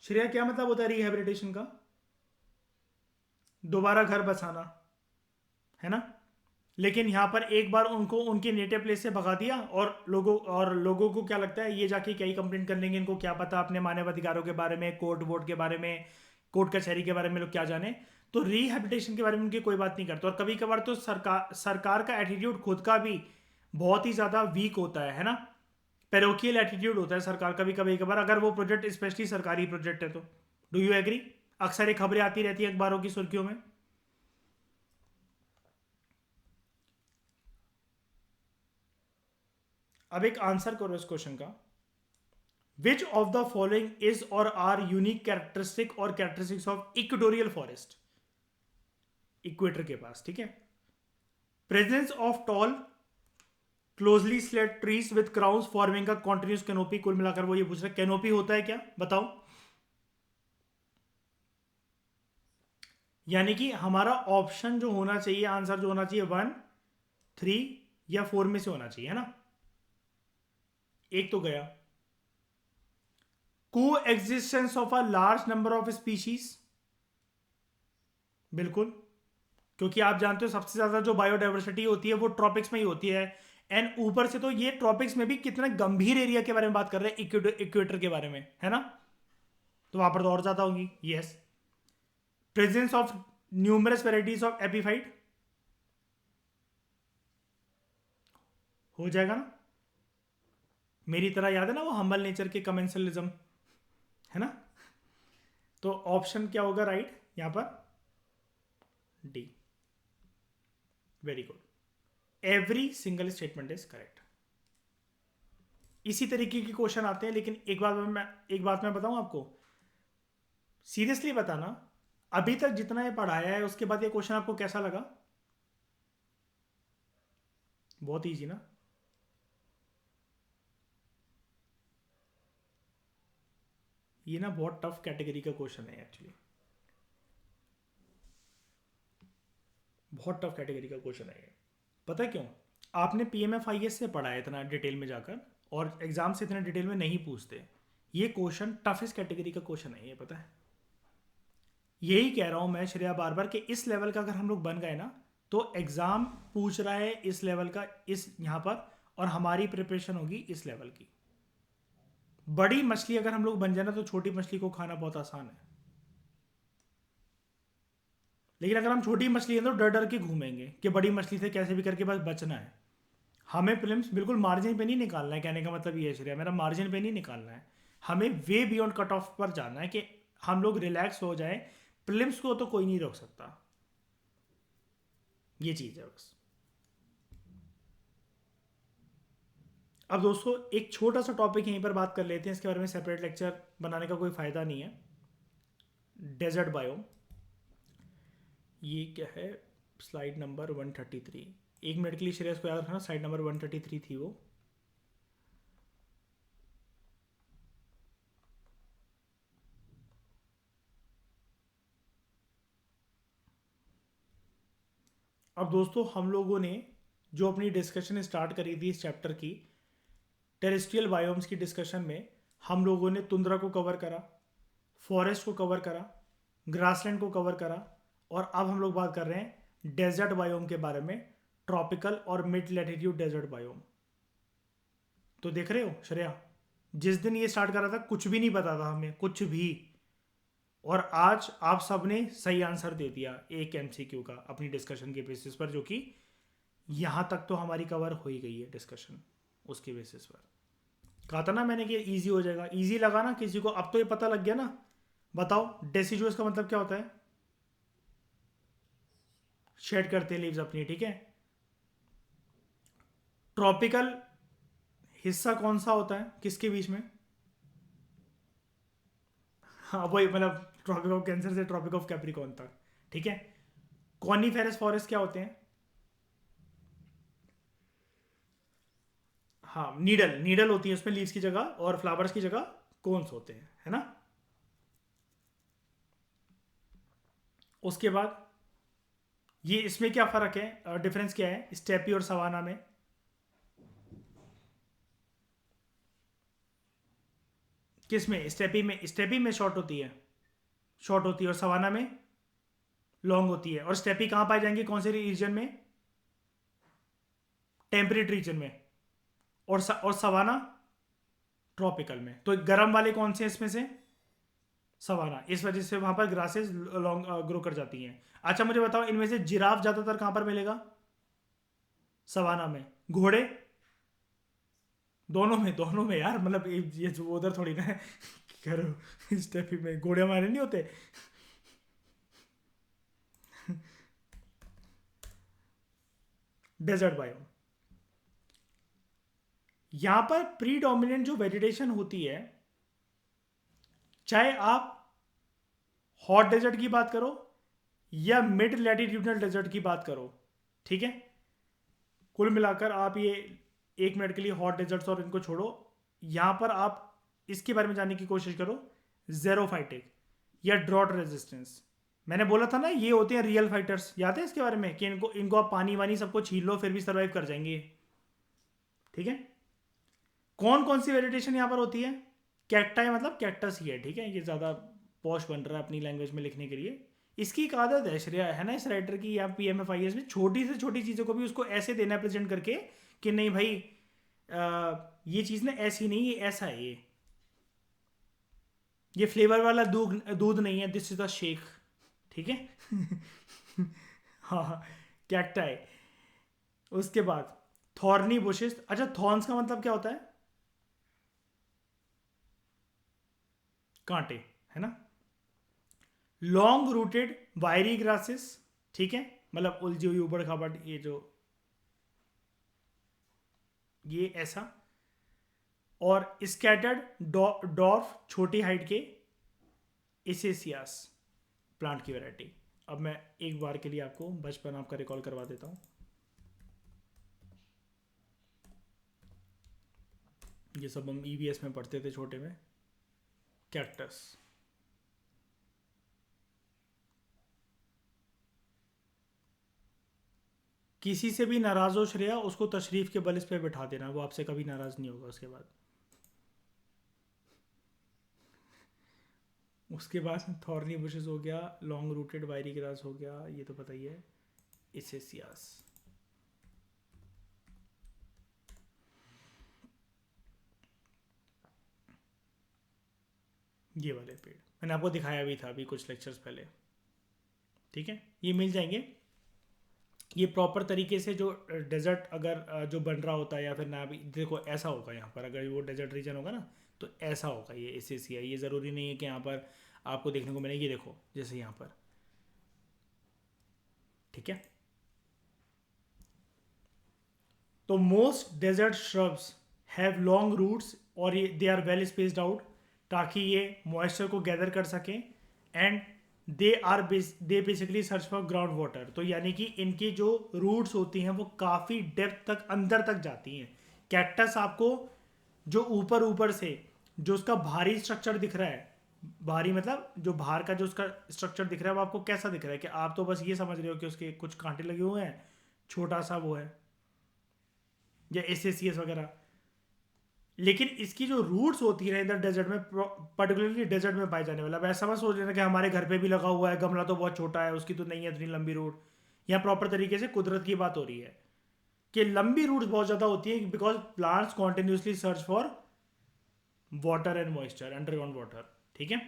श्रेया क्या मतलब होता है रिहैबिलिटेशन का, दोबारा घर बसाना, है ना। लेकिन यहाँ पर एक बार उनको उनके नेटिव प्लेस से भगा दिया, और लोगों को क्या लगता है, ये जाके क्या ही कंप्लेंट कर लेंगे, इनको क्या पता अपने मानव अधिकारों के बारे में, कोर्ट वोट के बारे में, कोर्ट कचहरी के बारे में लोग क्या जाने। तो रिहैबिलिटेशन के बारे में उनकी कोई बात नहीं करते। और कभी कभार तो सरकार का एटीट्यूड खुद का भी बहुत ही ज़्यादा वीक होता है ना, पेरोकियल एटीट्यूड होता है सरकार का भी कभी कभार, अगर वो प्रोजेक्ट स्पेशली सरकारी प्रोजेक्ट है तो। Do you agree? अक्सर ये खबरें आती रहती है अखबारों की सुर्खियों में। अब एक आंसर करो इस क्वेश्चन का। Which of the following is और आर यूनिक कैरेक्टरिस्टिक और characteristics of equatorial forest? Equator के पास, ठीक है। Presence of tall closely slate trees with crowns forming का कॉन्टिन्यूस कैनोपी। कुल मिलाकर वो ये पूछ रहे कैनोपी होता है क्या, बताओ। यानी कि हमारा ऑप्शन जो होना चाहिए, आंसर जो होना चाहिए 1, 3 या 4 में से होना चाहिए, है ना। एक तो गया। को existence of a large number of species, बिल्कुल, क्योंकि आप जानते हो सबसे ज्यादा जो बायोडाइवर्सिटी होती है वो ट्रॉपिक्स में ही होती है। एंड ऊपर से तो ये ट्रॉपिक्स में भी कितने गंभीर एरिया के बारे में बात कर रहे हैं, इक्वेटर के बारे में, है ना। तो वहां पर तो और ज्यादा होगी। Yes. Presence of numerous varieties of epiphyte, हो जाएगा ना। मेरी तरह याद है ना वो हम्बल नेचर के कमेंसलिज्म, है ना। तो ऑप्शन क्या होगा राइट यहां पर? D. Very good, every single statement is correct. इसी तरीके के क्वेश्चन आते हैं, लेकिन एक बात मैं बताऊं आपको, सीरियसली बताना, अभी तक जितना ये पढ़ाया है उसके बाद ये क्वेश्चन आपको कैसा लगा? बहुत इजी ना। ये ना बहुत टफ कैटेगरी का क्वेश्चन है एक्चुअली, बहुत टफ कैटेगरी का क्वेश्चन है ये। पता है क्यों? आपने पीएमएफआईएस से पढ़ा है इतना डिटेल में जाकर, और एग्जाम से इतना डिटेल में नहीं पूछते। ये क्वेश्चन टफेस्ट कैटेगरी का क्वेश्चन है ये, पता है। यही कह रहा हूं मैं श्रेया बार बार कि इस लेवल का अगर हम लोग बन गए ना, तो एग्जाम पूछ रहा है इस लेवल का, इस यहां पर, और हमारी प्रिपरेशन होगी इस लेवल की। बड़ी मछली अगर हम लोग बन जाए ना, तो छोटी मछली को खाना बहुत आसान है। लेकिन अगर हम छोटी मछली हैं तो डर डर के घूमेंगे कि बड़ी मछली से कैसे भी करके बस बचना है। हमें प्रीलिम्स बिल्कुल मार्जिन पे नहीं निकालना है, कहने का मतलब ये है श्रेया, मेरा मार्जिन पे नहीं निकालना है। हमें वे बियॉन्ड कट ऑफ पर जाना है कि हम लोग रिलैक्स हो जाए। प्रीलिम्स को तो कोई नहीं रोक सकता, ये चीज़ है बस। अब दोस्तों एक छोटा सा टॉपिक यहीं पर बात कर लेते हैं, इसके बारे में सेपरेट लेक्चर बनाने का कोई फ़ायदा नहीं है। डेजर्ट बायोम, ये क्या है? Slide number 133। एक मिनट के लिए श्रेयस को याद रखना, स्लाइड नंबर 133 थी वो। अब दोस्तों हम लोगों ने जो अपनी डिस्कशन स्टार्ट करी थी इस चैप्टर की, टेरेस्ट्रियल बायोम्स की डिस्कशन में, हम लोगों ने तुंद्रा को कवर करा, फॉरेस्ट को कवर करा, ग्रासलैंड को कवर करा, और अब हम लोग बात कर रहे हैं डेजर्ट बायोम के बारे में, ट्रॉपिकल और मिड लैटिट्यूड डेजर्ट बायोम। तो देख रहे हो श्रेया, जिस दिन ये स्टार्ट करा था कुछ भी नहीं पता था हमें, कुछ भी। और आज आप सबने सही आंसर दे दिया एक एमसीक्यू का अपनी डिस्कशन के बेसिस पर, जो कि यहां तक तो हमारी कवर हो ही गई है डिस्कशन उसके बेसिस पर। कहा था ना मैंने कि इजी हो जाएगा। इजी लगा ना किसी को? अब तो ये पता लग गया ना। बताओ डेसिजुअस का मतलब क्या होता है? शेड करते हैं लीव्स अपनी, ठीक है। ट्रॉपिकल हिस्सा कौन सा होता है किसके बीच में? हाँ वही, मतलब ट्रॉपिक ऑफ कैंसर से ट्रॉपिक ऑफ कैप्रिकॉर्न तक, ठीक है। कॉनिफेरस फॉरेस्ट क्या होते हैं? हाँ नीडल, नीडल होती है उसमें लीव्स की जगह, और फ्लावर्स की जगह कोन्स होते हैं, है ना। उसके बाद ये इसमें क्या फर्क है, डिफरेंस क्या है स्टेपी और सवाना में? किस में? स्टेपी में शॉर्ट होती है, शॉर्ट होती है, और सवाना में लॉन्ग होती है। और स्टेपी कहां पाई जाएंगे, कौन से रीजन में? टेम्परेट रीजन में। और सवाना ट्रॉपिकल में। तो गर्म वाले कौन से हैं इसमें से? सवाना, इस वजह से वहां पर ग्रासेस लॉन्ग ग्रो कर जाती हैं। अच्छा मुझे बताओ, इनमें से जिराफ ज्यादातर कहां पर मिलेगा? सवाना में। घोड़े? दोनों में यार, मतलब ये जो उधर थोड़ी ना है करो स्टेपी में घोड़े हमारे नहीं होते। डेजर्ट बायोम, यहां पर प्रीडोमिनेंट जो वेजिटेशन होती है, चाहे आप हॉट डेजर्ट की बात करो या मिड लैटिट्यूडनल डेजर्ट की बात करो, ठीक है, कुल मिलाकर आप ये 1 मिनट के लिए हॉट डेजर्ट्स और इनको छोड़ो, यहां पर आप इसके बारे में जानने की कोशिश करो, जेरोफाइटिक या ड्रॉट रेजिस्टेंस। मैंने बोला था ना ये होते हैं रियल फाइटर्स, याद है इसके बारे में कि इनको इनको आप पानी वानी सबको छीन लो फिर भी सर्वाइव कर जाएंगे, ठीक है। कौन कौन सी वेजिटेशन यहां पर होती है? कैक्टाई मतलब कैक्टस ही है, ठीक है, ये ज़्यादा पॉश बन रहा है अपनी लैंग्वेज में लिखने के लिए। इसकी एक आदत है श्रेया है ना इस राइटर की या PMFIS में, छोटी से छोटी चीज़ों को भी उसको ऐसे देना प्रेजेंट करके कि नहीं भाई ये चीज़ ना ऐसी नहीं, ये ऐसा है, ये फ्लेवर वाला दूध दूध नहीं है, दिस इज द शेक, ठीक है। हाँ, कैक्टाई। उसके बाद थॉर्नी बुशेस। अच्छा थॉर्न्स का मतलब क्या होता है? कांटे, है ना। लॉन्ग रूटेड वायरी ग्रासेस, ठीक है, मतलब उलझी हुई उबड़ खाबड़, ये जो ये ऐसा। और स्कैटर्ड डॉर्फ, छोटी हाइट के एसेसियास प्लांट की वैरायटी। अब मैं एक बार के लिए आपको बचपन आपका रिकॉल करवा देता हूँ। ये सब हम EVS में पढ़ते थे छोटे में। कैक्टस, किसी से भी नाराज हो श्रेया, उसको तशरीफ के बल इस पे बिठा देना, वो आपसे कभी नाराज नहीं होगा उसके बाद। उसके बाद थॉर्नी बुशेस हो गया, लॉन्ग रूटेड वायरी ग्रास हो गया, ये तो पता ही है, इसेसियास। ये वाले पेड़ मैंने आपको दिखाया भी था अभी कुछ लेक्चर्स पहले, ठीक है, ये मिल जाएंगे। ये प्रॉपर तरीके से जो डेजर्ट अगर जो बन रहा होता है या फिर ना भी देखो ऐसा होगा यहाँ पर, अगर वो डेजर्ट रीजन होगा ना तो ऐसा होगा ये एसेसिया। ये ज़रूरी नहीं है कि यहाँ पर आपको देखने को मिले, ये देखो जैसे यहाँ पर, ठीक है। तो most desert shrubs have long roots और ये they are well spaced out, ताकि ये मॉइस्चर को गैदर कर सकें। And they basically search for ground water, तो यानी कि इनकी जो रूट्स होती हैं वो काफ़ी डेप्थ तक अंदर तक जाती हैं। कैक्टस आपको जो ऊपर ऊपर से जो उसका भारी स्ट्रक्चर दिख रहा है, भारी मतलब जो बाहर का जो उसका स्ट्रक्चर दिख रहा है वो आपको कैसा दिख रहा है कि आप तो बस ये समझ रहे हो कि उसके कुछ कांटे लगे हुए हैं, छोटा सा वो है, या एसेसियस वगैरह। लेकिन इसकी जो रूट्स होती है इधर डेजर्ट में, पर्टिकुलरली डेजर्ट में पाए जाने वाला, वैसा मत सोच लेना कि हमारे घर पे भी लगा हुआ है, गमला तो बहुत छोटा है उसकी तो नहीं है इतनी लंबी रूट। यहाँ प्रॉपर तरीके से कुदरत की बात हो रही है कि लंबी रूट्स बहुत ज़्यादा होती है, because plants continuously search for water and moisture underground water, ठीक है।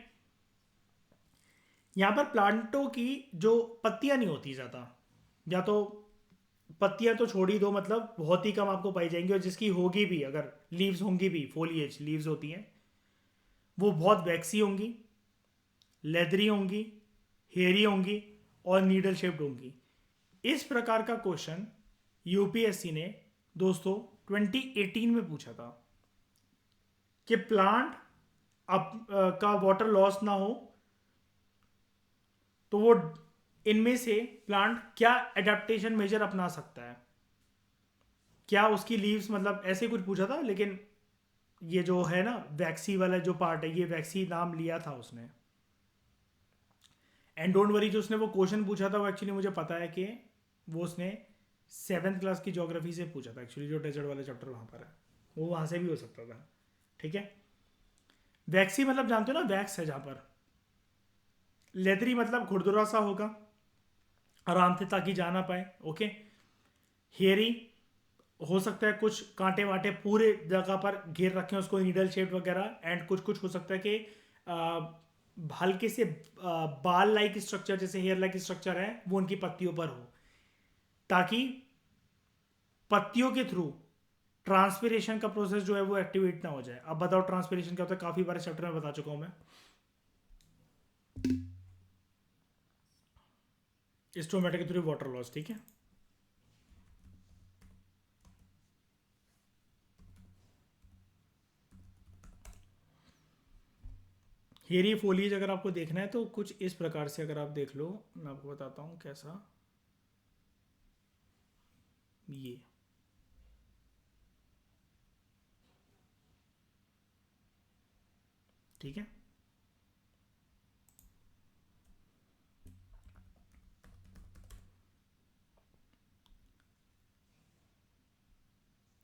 यहाँ पर प्लांटों की जो पत्तियां नहीं होती ज़्यादा, या तो पत्तियां तो छोड़ ही दो, मतलब बहुत ही कम आपको पाई जाएंगी, और जिसकी होगी भी अगर लीव्स होंगी भी, फोलिएज लीव्स होती हैं, वो बहुत वैक्सी होंगी, लेदरी होंगी, हेयरी होंगी और नीडल शेप्ड होंगी। इस प्रकार का क्वेश्चन यूपीएससी ने दोस्तों 2018 में पूछा था कि प्लांट अप का वाटर लॉस ना हो तो वो इनमें से प्लांट क्या एडेप्टेशन मेजर अपना सकता है, क्या उसकी लीव्स, मतलब ऐसे कुछ पूछा था। लेकिन ये जो है ना वैक्सी वाला जो पार्ट है, ये वैक्सी नाम लिया था उसने। एंड डोंट वरी, जो उसने वो क्वेश्चन पूछा था वो एक्चुअली मुझे पता है कि वो उसने 7th क्लास की ज्योग्राफी से पूछा था एक्चुअली, जो डेजर्ट वाला चैप्टर वहाँ पर है वो वहाँ से भी हो सकता था, ठीक है। वैक्सी मतलब जानते हो ना, वैक्स है जहाँ पर। लेदरी मतलब खुरदुरा सा होगा आराम से ताकि जा ना पाए, ओके। हेयरी हो सकता है कुछ कांटे वाटे पूरे जगह पर घेर रखे हैं उसको, नीडल शेप वगैरह। एंड कुछ कुछ हो सकता है कि हल्के से बाल लाइक स्ट्रक्चर, जैसे हेयर लाइक स्ट्रक्चर है, वो उनकी पत्तियों पर हो, ताकि पत्तियों के थ्रू ट्रांसपिरेशन का प्रोसेस जो है वो एक्टिवेट ना हो जाए। अब बताओ ट्रांसपिरेशन क्या होता है, काफी बार चैप्टर में बता चुका हूं मैं। स्टोमेटा के थ्रू वाटर लॉस, ठीक है। हेयरी फोलिएज अगर आपको देखना है तो कुछ इस प्रकार से अगर आप देख लो, मैं आपको बताता हूं कैसा। ये ठीक है।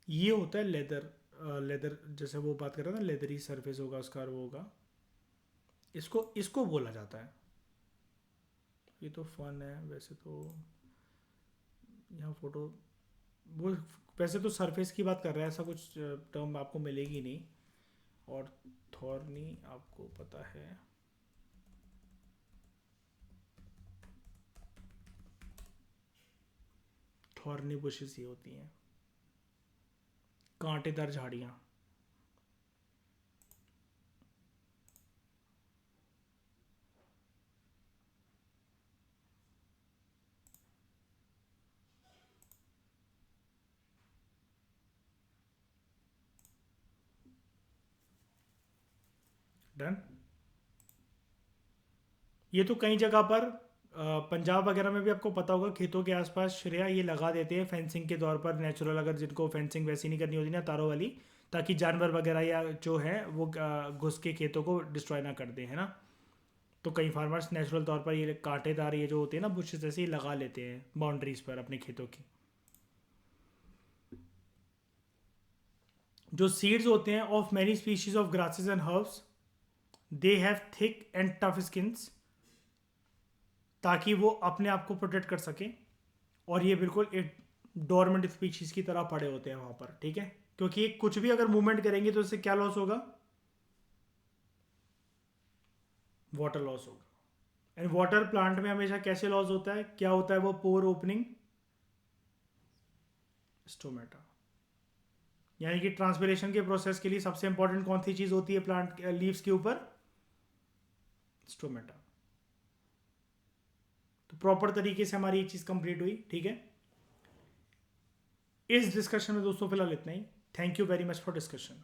ये होता है लेदर। लेदर जैसे वो बात कर रहा था, लेदरी सरफेस होगा उसका, और वो होगा, इसको इसको बोला जाता है। ये तो फन है वैसे तो, यहाँ फोटो, वो वैसे तो सरफेस की बात कर रहा है, ऐसा कुछ टर्म आपको मिलेगी नहीं। और थॉर्नी आपको पता है, थॉर्नी बुशेस ये होती हैं, कांटेदार झाड़ियाँ। डन। ये तो कई जगह पर पंजाब वगैरह में भी आपको पता होगा, खेतों के आसपास श्रेया ये लगा देते हैं फेंसिंग के तौर पर, नेचुरल, अगर जिनको फेंसिंग वैसी नहीं करनी होती ना तारों वाली, ताकि जानवर वगैरह या जो है वो घुस के खेतों को डिस्ट्रॉय ना कर दे, है ना। तो कई फार्मर्स नेचुरल तौर पर ये कांटेदार ये जो होते हैं ना बुशेस, जैसे ही लगा लेते हैं बाउंड्रीज पर अपने खेतों की। जो सीड्स होते हैं of many species of grasses and herbs, they have thick and tough skins, ताकि वो अपने आप को प्रोटेक्ट कर सके। और ये बिल्कुल एक डोरमेंट स्पीशीज की तरह पड़े होते हैं वहां पर, ठीक है। क्योंकि कुछ भी अगर मूवमेंट करेंगे तो इससे क्या लॉस होगा, वाटर लॉस होगा। एंड वाटर प्लांट में हमेशा कैसे लॉस होता है, क्या होता है वो, पोर ओपनिंग स्टोमेटा। यानी कि ट्रांसपिरेशन के प्रोसेस के लिए सबसे इंपॉर्टेंट कौन सी चीज होती है प्लांट लीव्स के ऊपर, स्टोमेटा। तो प्रॉपर तरीके से हमारी ये चीज कंप्लीट हुई, ठीक है। इस डिस्कशन में दोस्तों फिलहाल इतना ही। Thank you very much for discussion.